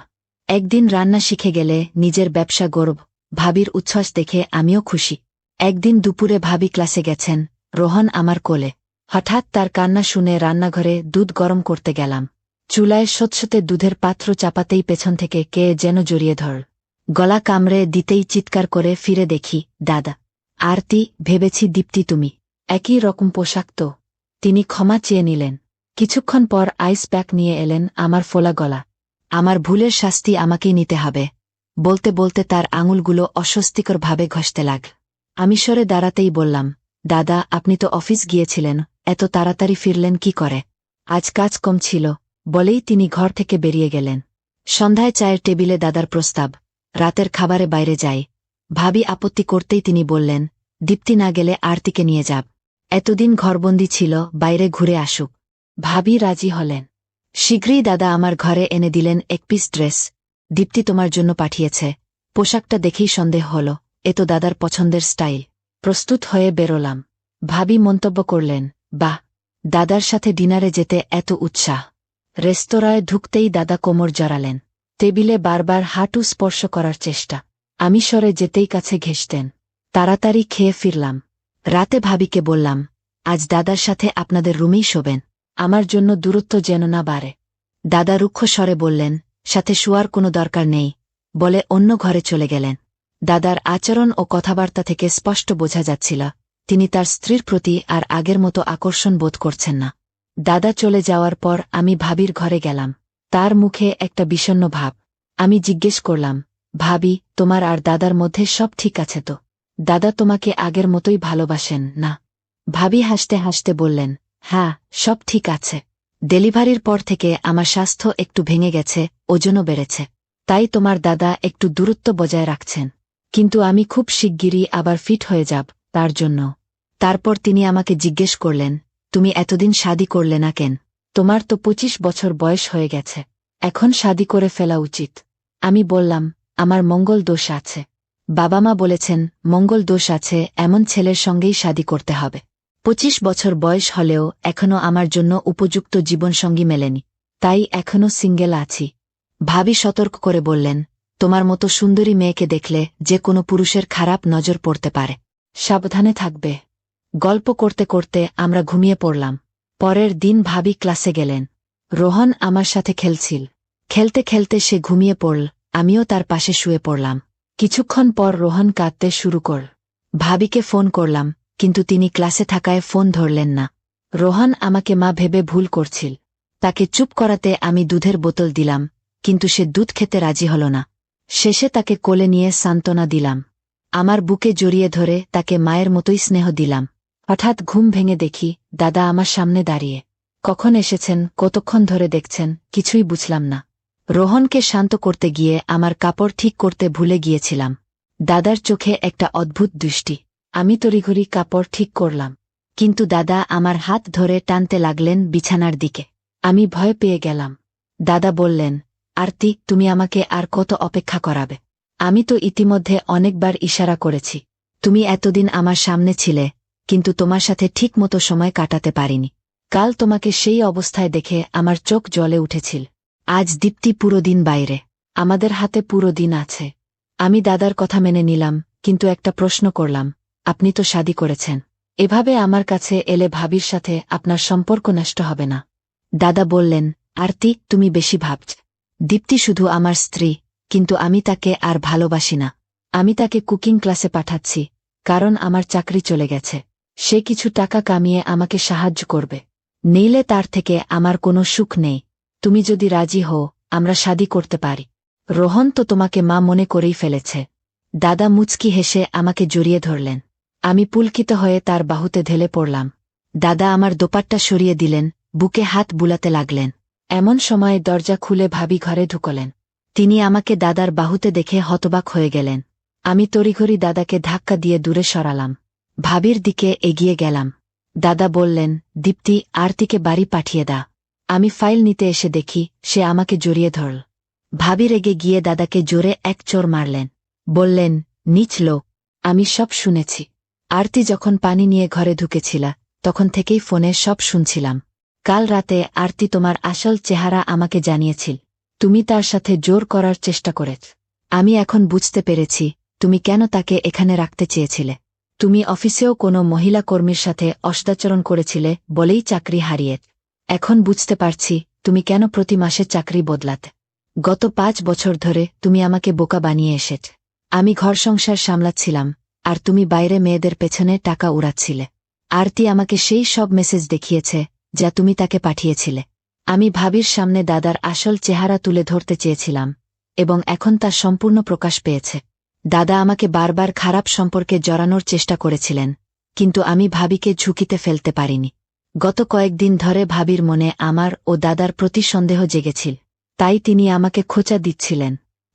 একদিন রান্না শিখে গেলে নিজের ব্যবসা গর্ব। ভাবির উচ্ছ্বাস দেখে আমিও খুশি। একদিন দুপুরে ভাবি ক্লাসে গেছেন, রোহন আমার কোলে। হঠাৎ তার কান্না শুনে রান্নাঘরে দুধ গরম করতে গেলাম। চুলায় সতসতে দুধের পাত্র চাপাতেই পেছন থেকে কে যেন জড়িয়ে ধর। গলা কামড়ে দিতেই চিৎকার করে ফিরে দেখি দাদা। আরতি, ভেবেছি দীপ্তি তুমি। একই রকম পোশাক তো। তিনি ক্ষমা চেয়ে নিলেন। কিছুক্ষণ পর আইস প্যাক নিয়ে এলেন আমার ফোলা গলা। আমার ভুলের শাস্তি আমাকেই নিতে হবে। বলতে বলতে তার আঙুলগুলো অস্বস্তিকরভাবে ঘষতে লাগ। আমি সরে দাঁড়াতেই বললাম, দাদা, আপনি তো অফিস গিয়েছিলেন, এত তাড়াতাড়ি ফিরলেন কি করে? আজ কাজ কম ছিল, বলেই তিনি ঘর থেকে বেরিয়ে গেলেন। সন্ধ্যায় চায়ের টেবিলে দাদার প্রস্তাব, রাতের খাবারে বাইরে যাই। ভাবি আপত্তি করতেই তিনি বললেন, দীপ্তি না গেলে আরতিকে নিয়ে যাব। এতদিন ঘরবন্দি ছিল, বাইরে ঘুরে আসুক। ভাবি রাজি হলেন। শীঘ্রই দাদা আমার ঘরে এনে দিলেন এক পিস ড্রেস। দীপ্তি তোমার জন্য পাঠিয়েছে। পোশাকটা দেখেই সন্দেহ হল, এ তো দাদার পছন্দের স্টাইল। প্রস্তুত হয়ে বেরোলাম। ভাবি মন্তব্য করলেন, বাহ, দাদার সাথে ডিনারে যেতে এত উৎসাহ। রেস্তোরাঁয় ঢুকতেই দাদা কোমর জড়ালেন। টেবিলে বারবার হাঁটু স্পর্শ করার চেষ্টা। আমি সরে যেতেই কাছে ঘেঁষতেন। তাড়াতাড়ি খেয়ে ফিরলাম। রাতে ভাবিকে বললাম, আজ দাদার সাথে আপনাদের রুমেই শোবেন, আমার জন্য দূরত্ব যেন না বাড়ে। দাদা রুক্ষ স্বরে বললেন, সাথে শোয়ার কোনো দরকার নেই, বলে অন্য ঘরে চলে গেলেন। দাদার আচরণ ও কথাবার্তা থেকে স্পষ্ট বোঝা যাচ্ছিল, তিনি তার স্ত্রীর প্রতি আর আগের মতো আকর্ষণ বোধ করছেন না। দাদা চলে যাওয়ার পর আমি ভাবির ঘরে গেলাম। তার মুখে একটা বিষণ্ণ ভাব। আমি জিজ্ঞেস করলাম, ভাবি, তোমার আর দাদার মধ্যে সব ঠিক আছে তো? দাদা তোমাকে আগের মতোই ভালোবাসেন না? ভাবি হাসতে হাসতে বললেন, হ্যাঁ, সব ঠিক আছে। ডেলিভারির পর থেকে আমার স্বাস্থ্য একটু ভেঙে গেছে, ওজনও বেড়েছে। তাই তোমার দাদা একটু দূরত্ব বজায় রাখছেন। কিন্তু আমি খুব শিগগিরই আবার ফিট হয়ে যাব, তার জন্য। তারপর তিনি আমাকে জিজ্ঞেস করলেন, তুমি এতদিন শাদি করলে না কেন? তোমার তো 25 বছর বয়স হয়ে গেছে, এখন শাদি করে ফেলা উচিত। আমি বললাম, আমার মঙ্গল দোষ আছে। বাবা মা বলেছেন, মঙ্গল দোষ আছে এমন ছেলের সঙ্গেই শাদি করতে হবে। 25 বছর বয়স হলেও এখনো আমার জন্য উপযুক্ত জীবনসঙ্গী মেলেনি, তাই এখনো সিঙ্গেল আছি। ভাবি সতর্ক করে বললেন, তোমার মতো সুন্দরী মেয়েকে দেখলে যে কোনো পুরুষের খারাপ নজর পড়তে পারে, সাবধানে থাকবে। গল্প করতে করতে আমরা ঘুমিয়ে পড়লাম। পরের দিন ভাবি ক্লাসে গেলেন। রোহন আমার সাথে খেলছিল। খেলতে খেলতে সে ঘুমিয়ে পড়ল, আমিও তার পাশে শুয়ে পড়লাম। কিছুক্ষণ পর রোহন কাঁদতে শুরু করল। ভাবিকে ফোন করলাম, কিন্তু তিনি ক্লাসে থাকায় ফোন ধরলেন না। রোহন আমাকে মা ভেবে ভুল করছিল। তাকে চুপ করাতে আমি দুধের বোতল দিলাম, কিন্তু সে দুধ খেতে রাজি হল না। শেষে তাকে কোলে নিয়ে সান্ত্বনা দিলাম। আমার বুকে জড়িয়ে ধরে তাকে মায়ের মতোই স্নেহ দিলাম। হঠাৎ ঘুম ভেঙে দেখি দাদা আমার সামনে দাঁড়িয়ে। কখন এসেছেন, কতক্ষণ ধরে দেখছেন, কিছুই বুঝলাম না। রোহনকে শান্ত করতে গিয়ে আমার কাপড় ঠিক করতে ভুলে গিয়েছিলাম। দাদার চোখে একটা অদ্ভুত দৃষ্টি। আমি তড়িঘড়ি কাপড় ঠিক করলাম, কিন্তু দাদা আমার হাত ধরে টানতে লাগলেন বিছানার দিকে। আমি ভয় পেয়ে গেলাম। দাদা বললেন, আরতি, তুমি আমাকে আর কত অপেক্ষা করাবে? আমি তো ইতিমধ্যে অনেকবার ইশারা করেছি। তুমি এতদিন আমার সামনে ছিলে, কিন্তু তোমার সাথে ঠিক মতো সময় কাটাতে পারিনি। কাল তোমাকে সেই অবস্থায় দেখে আমার চোখ জ্বলে উঠেছিল। আজ দীপ্তি পুরো দিন বাইরে, আমাদের হাতে পুরো দিন আছে। আমি দাদার কথা মেনে নিলাম, কিন্তু একটা প্রশ্ন করলাম, আপনি তো শাদি করেছেন, এভাবে আমার কাছে এলে ভাবির সাথে আপনার সম্পর্ক নষ্ট হবে না? দাদা বললেন, আরতি, তুমি বেশি ভাবছ। দীপ্তি শুধু আমার স্ত্রী, কিন্তু আমি তাকে আর ভালোবাসি না। আমি তাকে কুকিং ক্লাসে পাঠাচ্ছি, কারণ আমার চাকরি চলে গেছে। সে কিছু টাকা কামিয়ে আমাকে সাহায্য করবে। নিলে তার থেকে আমার কোনো সুখ নেই। তুমি যদি রাজি হও, আমরা শাদি করতে পারি। রোহন তো তোমাকে মা মনে করেই ফেলেছে। দাদা মুচকি হেসে আমাকে জড়িয়ে ধরলেন। আমি পুলকিত হয়ে তার বাহুতে ঢেলে পড়লাম। দাদা আমার দোপাট্টা সরিয়ে দিলেন, বুকে হাত বুলাতে লাগলেন। এমন সময় দরজা খুলে ভাবি ঘরে ঢুকলেন। তিনি আমাকে দাদার বাহুতে দেখে হতবাক হয়ে গেলেন। আমি তড়িঘড়ি দাদাকে ধাক্কা দিয়ে দূরে সরালাম। ভাবির দিকে এগিয়ে গেলাম। দাদা বললেন, দীপ্তি, আরতিকে বাড়ি পাঠিয়ে দা। আমি ফাইল নিতে এসে দেখি সে আমাকে জড়িয়ে ধরল। ভাবি রেগে গিয়ে দাদাকে জোরে এক চোর মারলেন। বললেন, নীচ লোক। আমি সব শুনেছি। আরতি যখন পানি নিয়ে ঘরে ঢুকেছিল, তখন থেকেই ফোনে সব শুনছিলাম। কাল রাতে আরতি তোমার আসল চেহারা আমাকে জানিয়েছিল। তুমি তার সাথে জোর করার চেষ্টা করেছ। আমি এখন বুঝতে পেরেছি তুমি কেন তাকে এখানে রাখতে চেয়েছিলে। তুমি অফিসেও কোনো মহিলা কর্মীর সাথে অসদাচরণ করেছিলে বলেই চাকরি হারিয়ে। এখন বুঝতে পারছি তুমি কেন প্রতি মাসে চাকরি বদলাতে। গত 5 বছর ধরে তুমি আমাকে বোকা বানিয়ে এসেছ। আমি ঘর সংসার সামলাচ্ছিলাম, আর তুমি বাইরে মেয়েদের পেছনে টাকা উড়াচ্ছিলে। আরতি আমাকে সেই সব মেসেজ দেখিয়েছে যা তুমি তাকে পাঠিয়েছিলে। আমি ভাবির সামনে দাদার আসল চেহারা তুলে ধরতে চেয়েছিলাম এবং এখন তা সম্পূর্ণ প্রকাশ পেয়েছে। দাদা আমাকে বারবার খারাপ সম্পর্কে জড়ানোর চেষ্টা করেছিলেন, কিন্তু আমি ভাবিকে ঝুঁকিতে ফেলতে পারিনি। গত কয়েকদিন ধরে ভাবির মনে আমার ও দাদার প্রতি সন্দেহ জেগেছিল, তাই তিনি আমাকে খোঁচা দিচ্ছিলেন।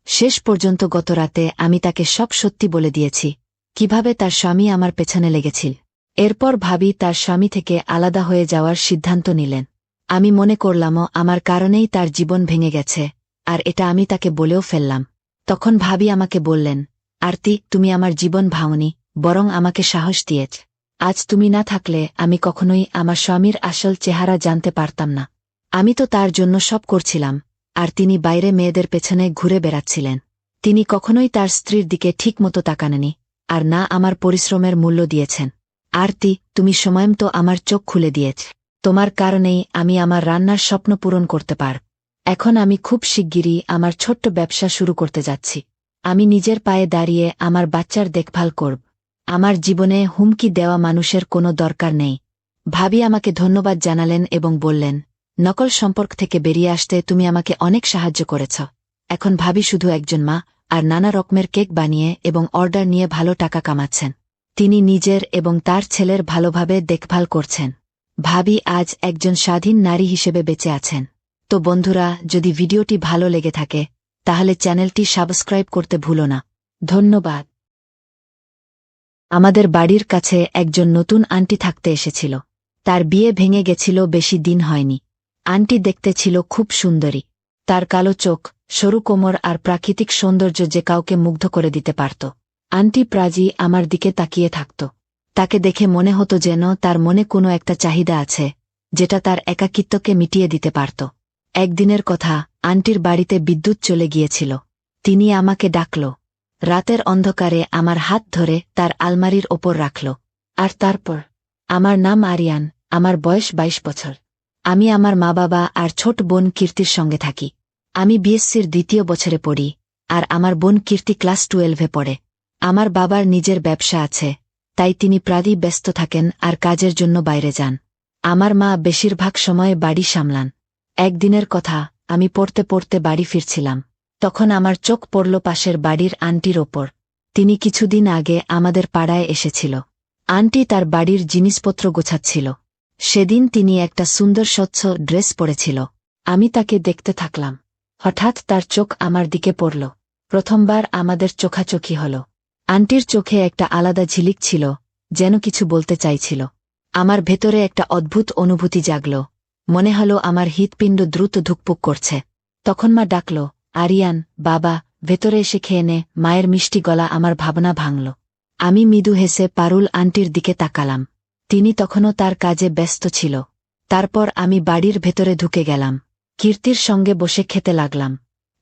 শেষ পর্যন্ত গত রাতে আমি তাকে সব সত্যি বলে দিয়েছি, কিভাবে তার স্বামী আমার পেছনে লেগেছিল। এরপর ভাবি তার স্বামী থেকে আলাদা হয়ে যাওয়ার সিদ্ধান্ত নিলেন। আমি মনে করলামও আমার কারণেই তার জীবন ভেঙে গেছে, আর এটা আমি তাকে বলেও ফেললাম। তখন ভাবি আমাকে বললেন, আরতি, তুমি আমার জীবন ভাঙনি, বরং আমাকে সাহস দিয়েছ। আজ তুমি না থাকলে আমি কখনোই আমার স্বামীর আসল চেহারা জানতে পারতাম না। আমি তো তার জন্য সব করছিলাম, আর তিনি বাইরে মেয়েদের পেছনে ঘুরে বেড়াচ্ছিলেন। তিনি কখনোই তার স্ত্রীর দিকে ঠিকমতো তাকাননি, আর না আমার পরিশ্রমের মূল্য দিয়েছেন। আরতি, তুমি সময়মতো আমার চোখ খুলে দিয়েছ। তোমার কারণেই আমি আমার রান্নার স্বপ্ন পূরণ করতে পার। এখন আমি খুব শিগগিরই আমার ছোট্ট ব্যবসা শুরু করতে যাচ্ছি। আমি নিজের পায়ে দাঁড়িয়ে আমার বাচ্চার দেখভাল করব। আমার জীবনে হুমকি দেওয়া মানুষের কোনো দরকার নেই। ভাবি আমাকে ধন্যবাদ জানালেন এবং বললেন, নকল সম্পর্ক থেকে বেরিয়ে আসতে তুমি আমাকে অনেক সাহায্য করেছ। এখন ভাবি শুধু একজন মা, আর নানা রকমের কেক বানিয়ে এবং অর্ডার নিয়ে ভালো টাকা কামাচ্ছেন। তিনি নিজের এবং তার ছেলের ভালোভাবে দেখভাল করছেন। ভাবি আজ একজন স্বাধীন নারী হিসেবে বেঁচে আছেন। তো বন্ধুরা, যদি ভিডিওটি ভালো লেগে থাকে তাহলে চ্যানেলটি সাবস্ক্রাইব করতে ভুলো না। ধন্যবাদ। আমাদের বাড়ির কাছে একজন নতুন আন্টি থাকতে এসেছিল। তার বিয়ে ভেঙে গেছিল, বেশি দিন হয়নি। আন্টি দেখতে ছিল খুব সুন্দরী। তার কালো চোখ, সরু কোমর আর প্রাকৃতিক সৌন্দর্য যে কাউকে মুগ্ধ করে দিতে পারত। আন্টি প্রায়ই আমার দিকে তাকিয়ে থাকত। তাকে দেখে মনে হতো যেন তার মনে কোনো একটা চাহিদা আছে, যেটা তার একাকিত্বকে মিটিয়ে দিতে পারত। একদিনের কথা, আন্টির বাড়িতে বিদ্যুৎ চলে গিয়েছিল। তিনি আমাকে ডাকল। রাতের অন্ধকারে আমার হাত ধরে তার আলমারির ওপর রাখল। আর তারপর, আমার নাম আরিয়ান, আমার বয়স 22 বছর। আমি আমার মা বাবা আর ছোট বোন কীর্তির সঙ্গে থাকি। আমি বিএসসির 2য় বছরে পড়ি, আর আমার বোন কীর্তি ক্লাস 12-এ পড়ে। আমার বাবার নিজের ব্যবসা আছে, তাই তিনি প্রায়ই ব্যস্ত থাকেন আর কাজের জন্য বাইরে যান। আমার মা বেশিরভাগ সময় বাড়ি সামলান। একদিনের কথা, আমি পড়তে পড়তে বাড়ি ফিরছিলাম। তখন আমার চোখ পড়ল পাশের বাড়ির আন্টির ওপর। তিনি কিছুদিন আগে আমাদের পাড়ায় এসেছিল। আন্টি তার বাড়ির জিনিসপত্র গোছাচ্ছিল। সেদিন তিনি একটা সুন্দর স্বচ্ছ ড্রেস পরেছিল। আমি তাকে দেখতে থাকলাম। হঠাৎ তার চোখ আমার দিকে পড়ল। প্রথমবার আমাদের চোখাচোখি হল। আন্টির চোখে একটা আলাদা ঝিলিক ছিল, যেন কিছু বলতে চাইছিল। আমার ভেতরে একটা অদ্ভুত অনুভূতি জাগল। মনে হল আমার হৃৎপিণ্ড দ্রুত ধুকপুক করছে। তখন মা ডাকল, আরিয়ান, বাবা, ভেতরে এসে খেয়ে নে। মায়ের মিষ্টি গলা আমার ভাবনা ভাঙল। আমি মৃদু হেসে পারুল আন্টির দিকে তাকালাম। তিনি তখনও তার কাজে ব্যস্ত ছিল। তারপর আমি বাড়ির ভেতরে ঢুকে গেলাম। কীর্তির সঙ্গে বসে খেতে লাগলাম।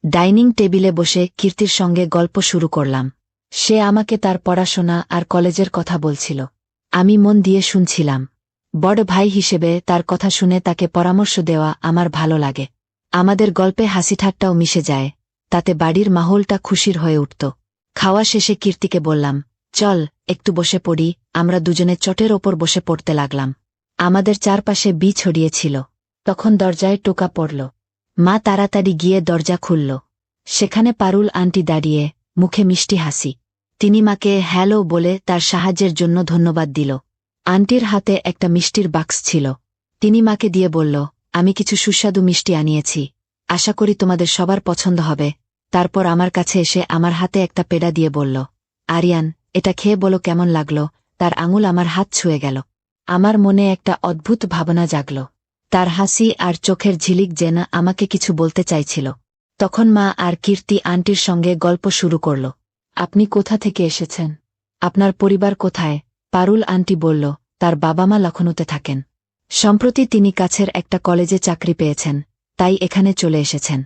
ডাইনিং টেবিলে বসে কীর্তির সঙ্গে গল্প শুরু করলাম। সে আমাকে তার পড়াশোনা আর কলেজের কথা বলছিল। আমি মন দিয়ে শুনছিলাম। বড় ভাই হিসেবে তার কথা শুনে তাকে পরামর্শ দেওয়া আমার ভালো লাগে। আমাদের গল্পে হাসিঠাট্টাও মিশে যায়, তাতে বাড়ির মাহলটা খুশির হয়ে উঠত। খাওয়া শেষে কীর্তিকে বললাম, চল একটু বসে পড়ি। আমরা দুজনে চটের ওপর বসে পড়তে লাগলাম। আমাদের চারপাশে ছড়িয়েছিল। তখন দরজায় টোকা পড়ল। মা তাড়াতাড়ি গিয়ে দরজা খুলল। সেখানে পারুল আন্টি দাঁড়িয়ে, মুখে মিষ্টি হাসি। তিনি মাকে হ্যালো বলে তার সাহায্যের জন্য ধন্যবাদ দিল। আন্টির হাতে একটা মিষ্টির বাক্স ছিল। তিনি মাকে দিয়ে বলল, আমি কিছু সুস্বাদু মিষ্টি আনিয়েছি, আশা করি তোমাদের সবার পছন্দ হবে। তারপর আমার কাছে এসে আমার হাতে একটা পেড়া দিয়ে বলল, আরিয়ান, এটা খেয়ে বলো কেমন লাগলো। তার আঙুল আমার হাত ছুঁয়ে গেল। আমার মনে একটা অদ্ভুত ভাবনা জাগল। তার হাসি আর চোখের ঝিলিক যেন আমাকে কিছু বলতে চাইছিল। তখন মা আর কীর্তি আন্টির সঙ্গে গল্প শুরু করল। আপনি কোথা থেকে এসেছেন? আপনার পরিবার কোথায়? পারুল আন্টি বলল, তার বাবা মা লখনউতে থাকেন। সম্প্রতি তিনি কাছের একটা কলেজে চাকরি পেয়েছেন, তাই এখানে চলে এসেছেন।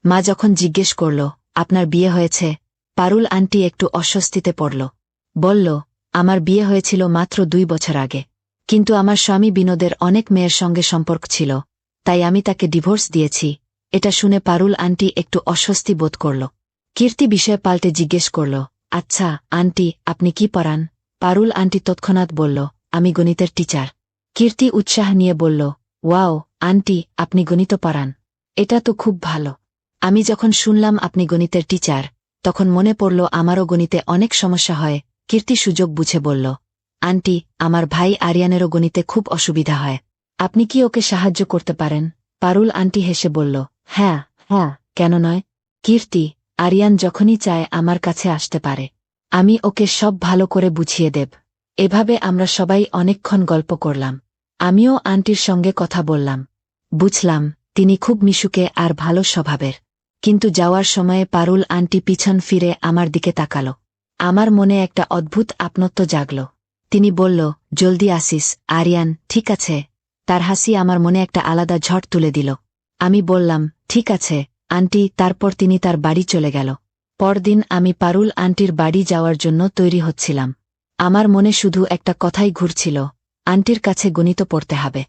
মা যখন জিজ্ঞেস করল, আপনার বিয়ে হয়েছে? পারুল আন্টি একটু অস্বস্তিতে পড়ল। বলল, আমার বিয়ে হয়েছিল মাত্র 2 বছর আগে, কিন্তু আমার স্বামী বিনোদের অনেক মেয়ের সঙ্গে সম্পর্ক ছিল, তাই আমি তাকে ডিভোর্স দিয়েছি। এটা শুনে পারুল আন্টি একটু অস্বস্তি বোধ করল। কীর্তি বিষয় পাল্টে জিজ্ঞেস করল, আচ্ছা আন্টি, আপনি কি পড়ান? পারুল আন্টি তৎক্ষণাৎ বলল, আমি গণিতের টিচার। কীর্তি উৎসাহ নিয়ে বলল, ওয়াও, আন্টি, আপনি গণিত পড়ান। এটা তো খুব ভালো। আমি যখন শুনলাম আপনি গণিতের টিচার, তখন মনে পড়ল আমারও গণিতে অনেক সমস্যা হয়। কীর্তি সুযোগ বুঝে বলল, আন্টি, আমার ভাই আরিয়ানেরও গণিতে খুব অসুবিধা হয়। আপনি কি ওকে সাহায্য করতে পারেন? পারুল আন্টি হেসে বলল, হ্যাঁ, হ্যাঁ, কেন নয়। কীর্তি, আরিয়ান যখনই চায় আমার কাছে আসতে পারে। আমি ওকে সব ভালো করে বুঝিয়ে দেব। এভাবে আমরা সবাই অনেকক্ষণ গল্প করলাম। আমিও আন্টির সঙ্গে কথা বললাম। বুঝলাম, তিনি খুব মিশুকে আর ভালো স্বভাবের। কিন্তু যাওয়ার সময়ে পারুল আন্টি পিছন ফিরে আমার দিকে তাকাল। আমার মনে একটা অদ্ভুত আপনত্ব জাগল। তিনি বলল, জলদি আসিস, আরিয়ান, ঠিক আছে? তার হাসি আমার মনে একটা আলাদা ঝড় তুলে দিল। আমি বললাম, ঠিক আছে আন্টি। তারপর তিনি তার বাড়ি চলে গেল। পরদিন আমি পারুল আন্টির বাড়ি যাওয়ার জন্য তৈরি হচ্ছিলাম। আমার মনে শুধু একটা কথাই ঘুরছিল, আন্টির কাছে গণিত পড়তে হবে।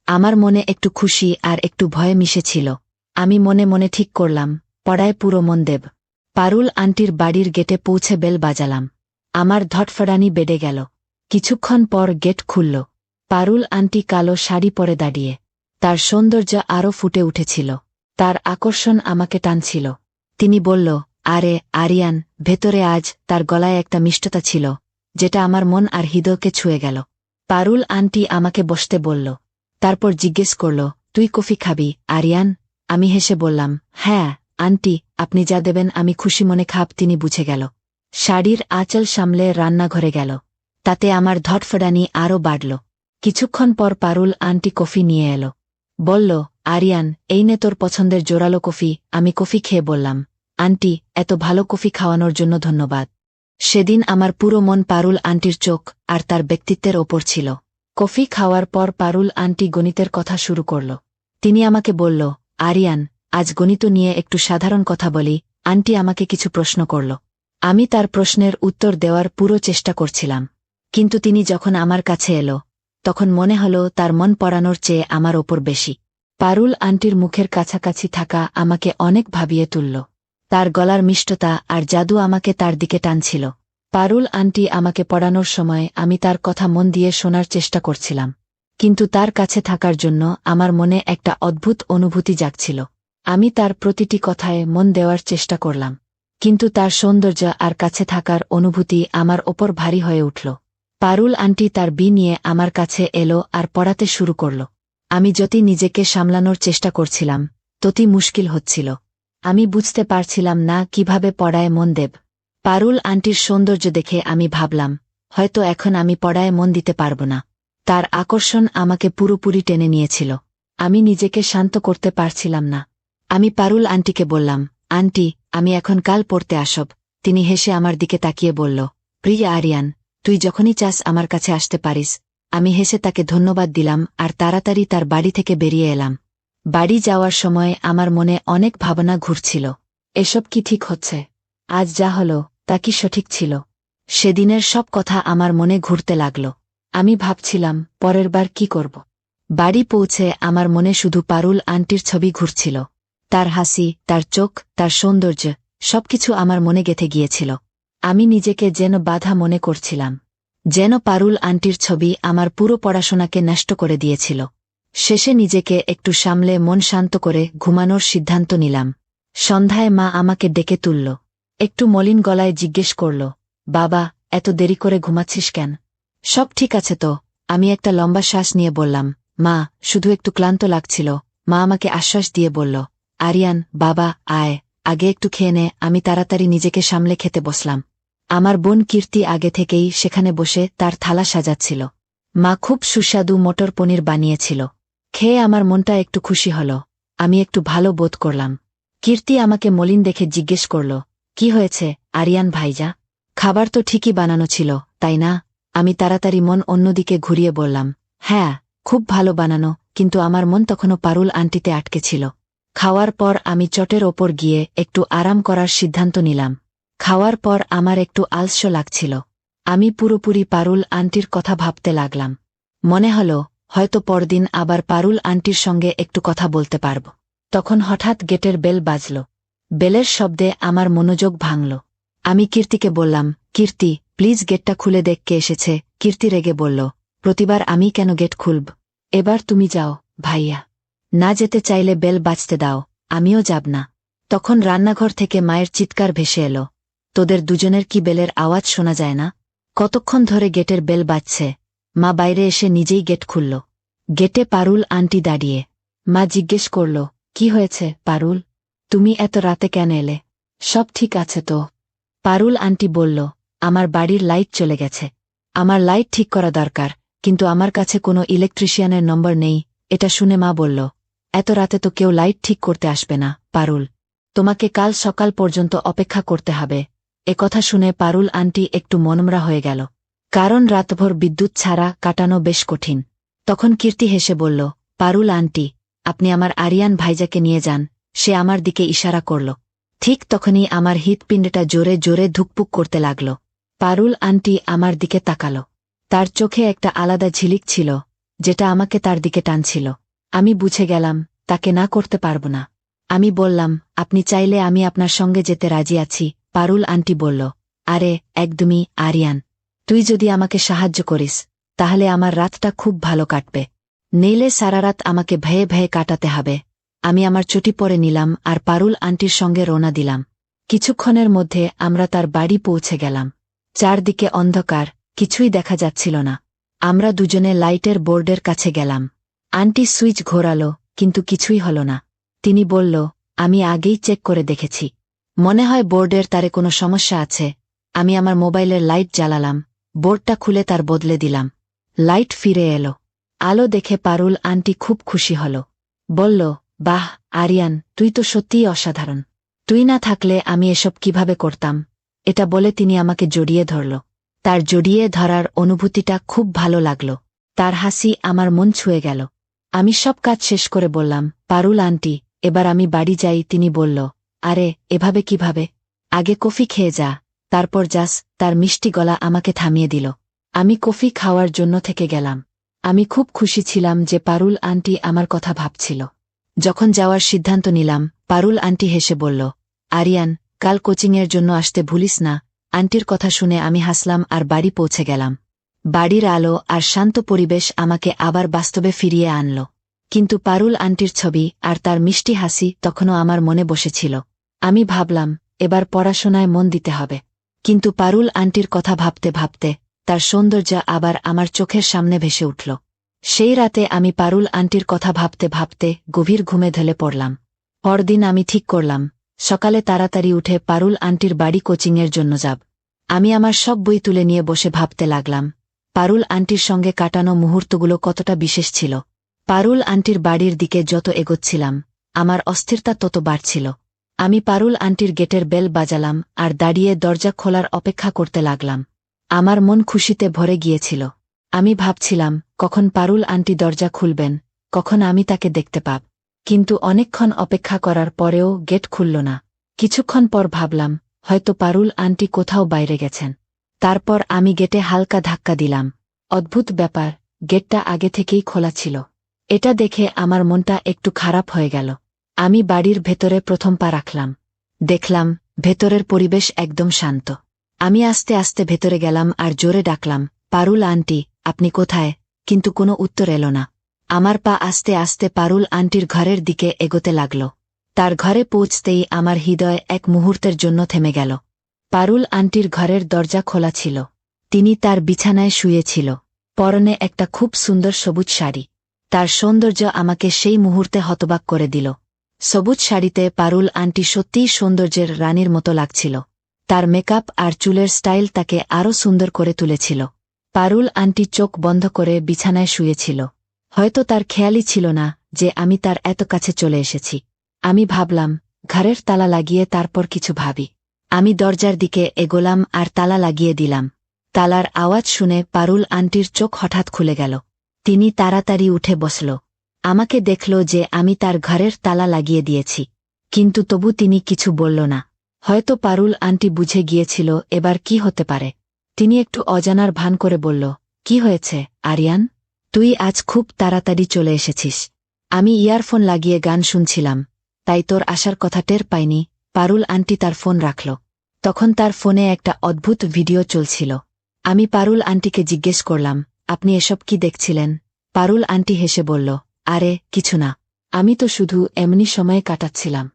আমার মনে একটু খুশি আর একটু ভয় মিশেছিল। আমি মনে মনে ঠিক করলাম, পড়ায় পুরো মন দেব। পারুল আন্টির বাড়ির গেটে পৌঁছে বেল বাজালাম। আমার ধটফড়ানি বেড়ে গেল। কিছুক্ষণ পর গেট খুলল। পারুল আন্টি কালো শাড়ি পরে দাঁড়িয়ে। তার সৌন্দর্য আরও ফুটে উঠেছিল। তার আকর্ষণ আমাকে টানছিল। তিনি বলল, আরে আরিয়ান, ভেতরে আজ। তার গলায় একটা মিষ্টতা ছিল, যেটা আমার মন আর হৃদয়কে ছুঁয়ে গেল। পারুল আন্টি আমাকে বসতে বলল। তারপর জিজ্ঞেস করল, তুই কফি খাবি, আরিয়ান? আমি হেসে বললাম, হ্যাঁ আন্টি, আপনি যা দেবেন আমি খুশি মনে খাব। তিনি বুঝে গেল। শাড়ির আঁচল সামলে রান্নাঘরে গেল। তাতে আমার ধটফড়ানি আরও বাড়ল। কিছুক্ষণ পর পারুল আন্টি কফি নিয়ে এলো। বলল, আরিয়ান, এই নে তোর পছন্দের জোরালো কফি। আমি কফি খেয়ে বললাম, আন্টি, এত ভালো কফি খাওয়ানোর জন্য ধন্যবাদ। সেদিন আমার পুরো মন পারুল আন্টির চোখ আর তার ব্যক্তিত্বের ওপর ছিল। কফি খাওয়ার পর পারুল আন্টি গণিতের কথা শুরু করল। তিনি আমাকে বলল, আরিয়ান, আজ গণিত নিয়ে একটু সাধারণ কথা বলি। আন্টি আমাকে কিছু প্রশ্ন করল। আমি তার প্রশ্নের উত্তর দেওয়ার পুরো চেষ্টা করছিলাম। কিন্তু তিনি যখন আমার কাছে এলো, তখন মনে হল তার মন পড়ানোর চেয়ে আমার ওপর বেশি। পারুল আন্টির মুখের কাছাকাছি থাকা আমাকে অনেক ভাবিয়ে তুলল। তার গলার মিষ্টতা আর জাদু আমাকে তার দিকে টানছিল। পারুল আন্টি আমাকে পড়ানোর সময় আমি তার কথা মন দিয়ে শোনার চেষ্টা করছিলাম। কিন্তু তার কাছে থাকার জন্য আমার মনে একটা অদ্ভুত অনুভূতি জাগছিল। আমি তার প্রতিটি কথায় মন দেওয়ার চেষ্টা করলাম। কিন্তু তার সৌন্দর্য আর কাছে থাকার অনুভূতি আমার ওপর ভারী হয়ে উঠল। পারুল আন্টি তার বই নিয়ে আমার কাছে এলো আর পড়াতে শুরু করল। আমি যতই নিজেকে সামলানোর চেষ্টা করছিলাম, ততই মুশকিল হচ্ছিল। আমি বুঝতে পারছিলাম না কিভাবে পড়ায় মন দেব। পারুল আন্টির সৌন্দর্য দেখে আমি ভাবলাম, হয়তো এখন আমি পড়ায় মন দিতে পারব না। তার আকর্ষণ আমাকে পুরোপুরি টেনে নিয়েছিল। আমি নিজেকে শান্ত করতে পারছিলাম না। আমি পারুল আন্টিকে বললাম, আন্টি, আমি এখন কাল পড়তে আসব। তিনি হেসে আমার দিকে তাকিয়ে বলল, প্রিয় আরিয়ান, তুই যখনই চাস আমার কাছে আসতে পারিস। আমি হেসে তাকে ধন্যবাদ দিলাম আর তাড়াতাড়ি তার বাড়ি থেকে বেরিয়ে এলাম। বাড়ি যাওয়ার সময় আমার মনে অনেক ভাবনা ঘুরছিল। এসব কি ঠিক হচ্ছে? আজ যা হলো, তা কি সঠিক ছিল? সেদিনের সব কথা আমার মনে ঘুরতে লাগল। আমি ভাবছিলাম, পরের বার কি করব। বাড়ি পৌঁছে আমার মনে শুধু পারুল আন্টির ছবি ঘুরছিল। তার হাসি, তার চোখ, তার সৌন্দর্য, সবকিছু আমার মনে গেঁথে গিয়েছিল। আমি নিজেকে যেন বাধা মনে করছিলাম। যেন পারুল আন্টির ছবি আমার পুরো পড়াশোনাকে নষ্ট করে দিয়েছিল। শেষে নিজেকে একটু সামলে মন শান্ত করে ঘুমানোর সিদ্ধান্ত নিলাম। সন্ধ্যায় মা আমাকে ডেকে তুলল। একটু মলিন গলায় জিজ্ঞেস করল, বাবা, এত দেরি করে ঘুমাচ্ছিস কেন? সব ঠিক আছে তো? আমি একটা লম্বা শ্বাস নিয়ে বললাম, মা, শুধু একটু ক্লান্ত লাগছিল। মা আমাকে আশ্বাস দিয়ে বলল, আরিয়ান, বাবা, আয়, আগে একটু খেয়ে নে। আমি তাড়াতাড়ি নিজেকে সামলে খেতে বসলাম। আমার বোন কীর্তি আগে থেকেই সেখানে বসে তার থালা সাজাচ্ছিল। মা খুব সুস্বাদু মটর পনির বানিয়েছিল। খেয়ে আমার মনটা একটু খুশি হল। আমি একটু ভালো বোধ করলাম। কীর্তি আমাকে মলিন দেখে জিজ্ঞেস করল, কি হয়েছে আরিয়ান ভাইজা? খাবার তো ঠিকই বানানো ছিল, তাই না? আমি তাড়াতাড়ি মন অন্যদিকে ঘুরিয়ে বললাম, হ্যাঁ, খুব ভালো বানানো, কিন্তু আমার মন তখনও পারুল আন্টিতে আটকে ছিল। খাওয়ার পর আমি চটের ওপর গিয়ে একটু আরাম করার সিদ্ধান্ত নিলাম। খাওয়ার পর আমার একটু আলস্য লাগছিল। আমি পুরোপুরি পারুল আন্টির কথা ভাবতে লাগলাম। মনে হল, হয়তো পরদিন আবার পারুল আন্টির সঙ্গে একটু কথা বলতে পারব। তখন হঠাৎ গেটের বেল বাজল। বেলের শব্দে আমার মনোযোগ ভাঙল। আমি কীর্তিকে বললাম, কীর্তি, প্লিজ গেটটা খুলে দেখ কে এসেছে। কীর্তি রেগে বলল, প্রতিবার আমি কেন গেট খুলব? এবার তুমি যাও, ভাইয়া। না যেতে চাইলে বেল বাজতে দাও, আমিও যাব না। তখন রান্নাঘর থেকে মায়ের চিৎকার ভেসে এলো, তোদের দুজনের কি বেলের আওয়াজ শোনা যায় না? কতক্ষণ ধরে গেটের বেল বাজছে? মা বাইরে এসে নিজেই গেট খুলল। গেটে পারুল আন্টি দাঁড়িয়ে। মা জিজ্ঞেস করল, কি হয়েছে পারুল, তুমি এত রাতে কেন এলে? সব ঠিক আছে তো? পারুল আন্টি বলল, আমার বাড়ির লাইট চলে গেছে, আমার লাইট ঠিক করা দরকার, কিন্তু আমার কাছে কোনো ইলেকট্রিশিয়ানের নম্বর নেই। এটা শুনে মা বলল, এত রাতে তো কেউ লাইট ঠিক করতে আসবে না পারুল, তোমাকে কাল সকাল পর্যন্ত অপেক্ষা করতে হবে। কথা শুনে পারুল আন্টি একটু মনমরা হয়ে গেল, কারণ রাতভর বিদ্যুৎ ছাড়া কাটানো বেশ কঠিন। তখন কীর্তি হেসে বলল, পারুল আন্টি, আপনি আমার আরিয়ান ভাইজাকে নিয়ে যান। সে আমার দিকে ইশারা করল। ঠিক তখনই আমার হৃৎপিণ্ডটা জোরে জোরে ধুকপুক করতে লাগল। পারুল আন্টি আমার দিকে তাকাল। তার চোখে একটা আলাদা ঝিলিক ছিল, যেটা আমাকে তার দিকে টানছিল। আমি বুঝে গেলাম, তাকে না করতে পারব না। আমি বললাম, আপনি চাইলে আমি আপনার সঙ্গে যেতে রাজি আছি। পারুল আন্টি বলল, আরে একদমই আরিয়ান, তুই যদি আমাকে সাহায্য করিস তাহলে আমার রাতটা খুব ভালো কাটবে, নেইলে সারা রাত আমাকে ভয়ে ভয়ে কাটাতে হবে। আমি আমার চটি পরে নিলাম আর পারুল আন্টির সঙ্গে রওনা দিলাম। কিছুক্ষণের মধ্যে আমরা তার বাড়ি পৌঁছে গেলাম। চারদিকে অন্ধকার, কিছুই দেখা যাচ্ছিল না। আমরা দুজনে লাইটের বোর্ডের কাছে গেলাম। আন্টি সুইচ ঘোরালো, কিন্তু কিছুই হল না। তিনি বলল, আমি আগেই চেক করে দেখেছি, মনে হয় বোর্ডের তারে কোনো সমস্যা আছে। আমি আমার মোবাইলের লাইট জ্বালালাম, বোর্ডটা খুলে তার বদলে দিলাম। লাইট ফিরে এলো। আলো দেখে পারুল আন্টি খুব খুশি হল। বলল, বাহ আরিয়ান, তুই তো সত্যিই অসাধারণ, তুই না থাকলে আমি এসব কিভাবে করতাম? এটা বলে তিনি আমাকে জড়িয়ে ধরল। তার জড়িয়ে ধরার অনুভূতিটা খুব ভালো লাগল। তার হাসি আমার মন ছুঁয়ে গেল। আমি সব কাজ শেষ করে বললাম, পারুল আন্টি, এবার আমি বাড়ি যাই। তিনি বলল, আরে এভাবে কিভাবে? আগে কফি খেয়ে যা, তারপর যাস। তার মিষ্টি গলা আমাকে থামিয়ে দিল। আমি কফি খাওয়ার জন্য থেকে গেলাম। আমি খুব খুশি ছিলাম যে পারুল আন্টি আমার কথা ভাবছিল। যখন যাওয়ার সিদ্ধান্ত নিলাম, পারুল আন্টি হেসে বলল, আরিয়ান, কাল কোচিংয়ের জন্য আসতে ভুলিস না। আন্টির কথা শুনে আমি হাসলাম আর বাড়ি পৌঁছে গেলাম। বাড়ির আলো আর শান্ত পরিবেশ আমাকে আবার বাস্তবে ফিরিয়ে আনল। কিন্তু পারুল আন্টির ছবি আর তার মিষ্টি হাসি তখনও আমার মনে বসেছিল। আমি ভাবলাম, এবার পড়াশোনায় মন দিতে হবে। কিন্তু পারুল আন্টির কথা ভাবতে ভাবতে তার সৌন্দর্য আবার আমার চোখের সামনে ভেসে উঠল। সেই রাতে আমি পারুল আন্টির কথা ভাবতে ভাবতে গভীর ঘুমে ঢলে পড়লাম। পরদিন আমি ঠিক করলাম, সকালে তাড়াতাড়ি উঠে পারুল আন্টির বাড়ি কোচিংয়ের জন্য যাব। আমি আমার সব বই তুলে নিয়ে বসে ভাবতে লাগলাম, পারুল আন্টির সঙ্গে কাটানো মুহূর্তগুলো কতটা বিশেষ ছিল। পারুল আন্টির বাড়ির দিকে যত এগোচ্ছিলাম, আমার অস্থিরতা তত বাড়ছিল। আমি পারুল আন্টির গেটের বেল বাজালাম আর দাঁড়িয়ে দরজা খোলার অপেক্ষা করতে লাগলাম। আমার মন খুশিতে ভরে গিয়েছিল। আমি ভাবছিলাম, কখন পারুল আন্টি দরজা খুলবেন, কখন আমি তাকে দেখতে পাব। কিন্তু অনেকক্ষণ অপেক্ষা করার পরেও গেট খুলল না। কিছুক্ষণ পর ভাবলাম, হয়তো পারুল আন্টি কোথাও বাইরে গেছেন। তারপর আমি গেটে হালকা ধাক্কা দিলাম। অদ্ভুত ব্যাপার, গেটটা আগে থেকেই খোলা ছিল। এটা দেখে আমার মনটা একটু খারাপ হয়ে গেল। আমি বাড়ির ভেতরে প্রথম পা রাখলাম। দেখলাম, ভেতরের পরিবেশ একদম শান্ত। আমি আস্তে আস্তে ভেতরে গেলাম আর জোরে ডাকলাম, পারুল আন্টি, আপনি কোথায়? কিন্তু কোনো উত্তর এলো না। আমার পা আস্তে আস্তে পারুল আন্টির ঘরের দিকে এগোতে লাগল। তার ঘরে পৌঁছতেই আমার হৃদয় এক মুহূর্তের জন্য থেমে গেল। পারুল আন্টির ঘরের দরজা খোলা ছিল। তিনি তার বিছানায় শুয়েছিল, পরনে একটা খুব সুন্দর সবুজ শাড়ি। তার সৌন্দর্য আমাকে সেই মুহূর্তে হতবাক করে দিল। সবুজ শাড়িতে পারুল আন্টি সত্যিই সৌন্দর্যের রানীর মতো লাগছিল। তার মেকআপ আর চুলের স্টাইল তাকে আরও সুন্দর করে তুলেছিল। পারুল আন্টি চোখ বন্ধ করে বিছানায় শুয়েছিল। হয়তো তার খেয়ালই ছিল না যে আমি তার এত কাছে চলে এসেছি। আমি ভাবলাম, ঘরের তালা লাগিয়ে তারপর কিছু ভাবি। আমি দরজার দিকে এগোলাম আর তালা লাগিয়ে দিলাম। তালার আওয়াজ শুনে পারুল আন্টির চোখ হঠাৎ খুলে গেল। তিনি তাড়াতাড়ি উঠে বসল। আমাকে দেখল যে আমি তার ঘরের তালা লাগিয়ে দিয়েছি, কিন্তু তবু তিনি কিছু বলল না। হয়তো পারুল আন্টি বুঝে গিয়েছিল এবার কি হতে পারে। তিনি একটু অজানার ভান করে বলল, কি হয়েছে আরিয়ান, তুই আজ খুব তাড়াতাড়ি চলে এসেছিস? আমি ইয়ারফোন লাগিয়ে গান শুনছিলাম, তাই তোর আসার কথা টের পাইনি। পারুল আন্টি তার ফোন রাখল। তখন তার ফোনে একটা অদ্ভুত ভিডিও চলছিল। আমি পারুল আন্টিকে জিজ্ঞেস করলাম, আপনি এসব কি দেখছিলেন? পারুল আন্টি হেসে বলল, আরে কিছু না, আমি তো শুধু এমনি সময় কাটাচ্ছিলাম।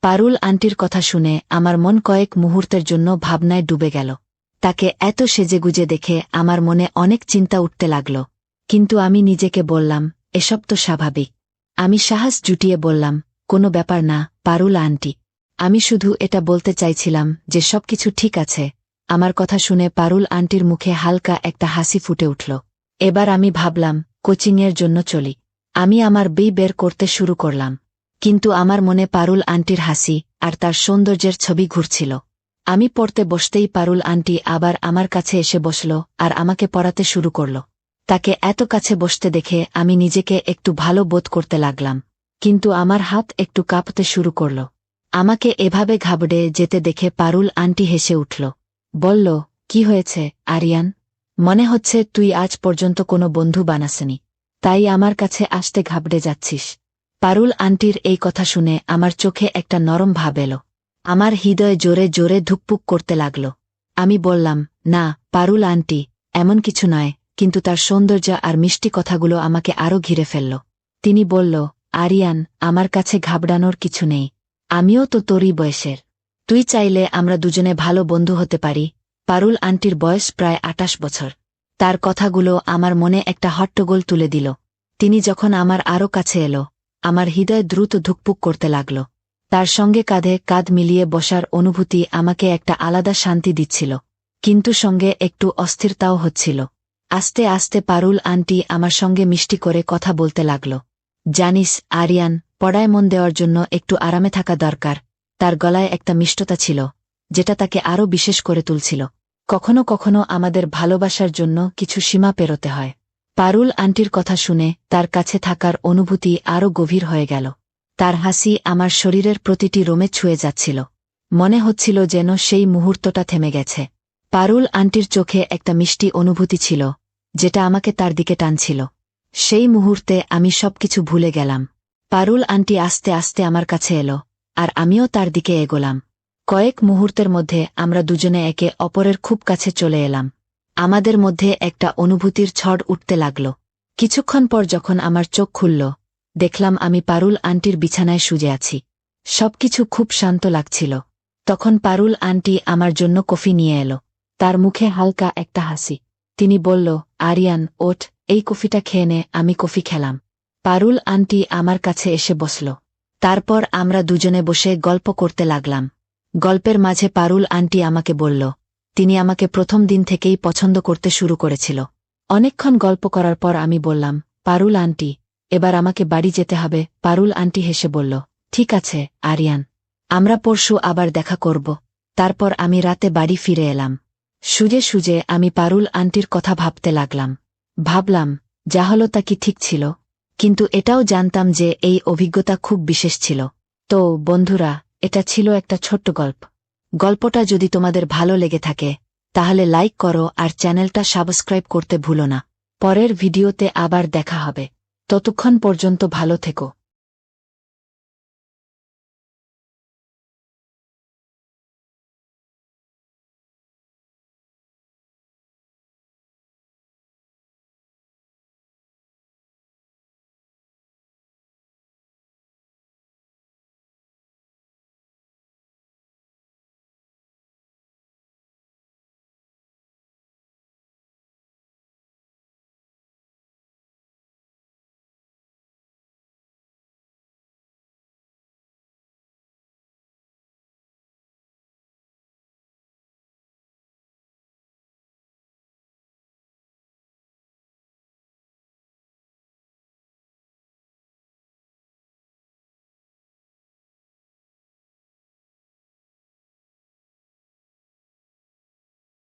পারুল আন্টির কথা শুনে আমার মন কয়েক মুহূর্তের জন্য ভাবনায় ডুবে গেল। তাকে এত সেজেগুজে দেখে আমার মনে অনেক চিন্তা উঠতে লাগল, কিন্তু আমি নিজেকে বললাম এসব তো স্বাভাবিক। আমি সাহস জুটিয়ে বললাম, কোনো ব্যাপার না পারুল আন্টি, আমি শুধু এটা বলতে চাইছিলাম যে সবকিছু ঠিক আছে। আমার কথা শুনে পারুল আন্টির মুখে হালকা একটা হাসি ফুটে উঠল। এবার আমি ভাবলাম কোচিংয়ের জন্য চলি। আমি আমার বই বের করতে শুরু করলাম, কিন্তু আমার মনে পারুল আন্টির হাসি আর তার সৌন্দর্যের ছবি ঘুরছিল। আমি পড়তে বসতেই পারুল আন্টি আবার আমার কাছে এসে বসল আর আমাকে পড়াতে শুরু করল। তাকে এত কাছে বসতে দেখে আমি নিজেকে একটু ভালো বোধ করতে লাগলাম, কিন্তু আমার হাত একটু কাঁপতে শুরু করল। আমাকে এভাবে ঘাবড়ে যেতে দেখে পারুল আন্টি হেসে উঠল। বলল, কি হয়েছে আরিয়ান? মনে হচ্ছে তুই আজ পর্যন্ত কোনো বন্ধু বানাসনি, তাই আমার কাছে আসতে ঘাবড়ে যাচ্ছিস। পারুল আন্টির এই কথা শুনে আমার চোখে একটা নরম ভাব এলো। আমার হৃদয় জোরে জোরে ধুকপুক করতে লাগল। আমি বললাম, না পারুল আন্টি, এমন কিছু নয়, কিন্তু তার সৌন্দর্য আর মিষ্টি কথাগুলো আমাকে আরও ঘিরে ফেলল। তিনি বলল, আরিয়ান, আমার কাছে ঘাবড়ানোর কিছু নেই। আমিও তো তোরই বয়সের। তুই চাইলে আমরা দুজনে ভালো বন্ধু হতে পারি। পারুল আন্টির বয়স প্রায় 28 বছর। তার কথাগুলো আমার মনে একটা হট্টগোল তুলে দিল। তিনি যখন আমার আরও কাছে এলো, আমার হৃদয় দ্রুত ধুকপুক করতে লাগল। তার সঙ্গে কাঁধে কাঁধ মিলিয়ে বসার অনুভূতি আমাকে একটা আলাদা শান্তি দিচ্ছিল, কিন্তু সঙ্গে একটু অস্থিরতাও হচ্ছিল। আস্তে আস্তে পারুল আন্টি আমার সঙ্গে মিষ্টি করে কথা বলতে লাগল। জানিস আরিয়ান, পড়ায় মন দেওয়ার জন্য একটু আরামে থাকা দরকার। তার গলায় একটা মিষ্টতা ছিল, যেটা তাকে আরও বিশেষ করে তুলছিল। কখনো কখনো আমাদের ভালোবাসার জন্য কিছু সীমা পেরোতে হয়। পারুল আন্টির কথা শুনে তার কাছে থাকার অনুভূতি আরও গভীর হয়ে গেল। তার হাসি আমার শরীরের প্রতিটি রোমে ছুঁয়ে যাচ্ছিল। মনে হচ্ছিল যেন সেই মুহূর্তটা থেমে গেছে। পারুল আন্টির চোখে একটা মিষ্টি অনুভূতি ছিল, যেটা আমাকে তার দিকে টানছিল। সেই মুহূর্তে আমি সবকিছু ভুলে গেলাম। পারুল আন্টি আস্তে আস্তে আমার কাছে এলো, আর আমিও তার দিকে এগোলাম। কয়েক মুহূর্তের মধ্যে আমরা দুজনে একে অপরের খুব কাছে চলে এলাম। আমাদের মধ্যে একটা অনুভূতির ঝড় উঠতে লাগল। কিছুক্ষণ পর যখন আমার চোখ খুলল, দেখলাম আমি পারুল আন্টির বিছানায় শুয়ে আছি। সবকিছু খুব শান্ত লাগছিল। তখন পারুল আন্টি আমার জন্য কফি নিয়ে এলো। তার মুখে হালকা একটা হাসি। তিনি বলল, আরিয়ান ওঠ, এই কফিটা খেয়ে নে। আমি কফি খেলাম। পারুল আন্টি আমার কাছে এসে বসল। তারপর আমরা দুজনে বসে গল্প করতে লাগলাম। গল্পের মাঝে পারুল আন্টি আমাকে বলল, তিনি আমাকে প্রথম দিন থেকেই পছন্দ করতে শুরু করেছিল। অনেকক্ষণ গল্প করার পর আমি বললাম, পারুল আন্টি, এবার আমাকে বাড়ি যেতে হবে। পারুল আন্টি হেসে বলল, ঠিক আছে আরিয়ান, আমরা পরশু আবার দেখা করব। তারপর আমি রাতে বাড়ি ফিরে এলাম। শুয়ে শুয়ে আমি পারুল আন্টির কথা ভাবতে লাগলাম। ভাবলাম, যা হলো তা কি ঠিক ছিল? কিন্তু এটাও জানতাম যে এই অভিজ্ঞতা খুব বিশেষ ছিল। তো বন্ধুরা, এটা ছিল একটা ছোট্ট গল্প। গল্পটা যদি তোমাদের ভালো লেগে থাকে, তাহলে লাইক করো আর চ্যানেলটা সাবস্ক্রাইব করতে ভুলো না। পরের ভিডিওতে আবার দেখা হবে। ততক্ষণ পর্যন্ত ভালো থেকো।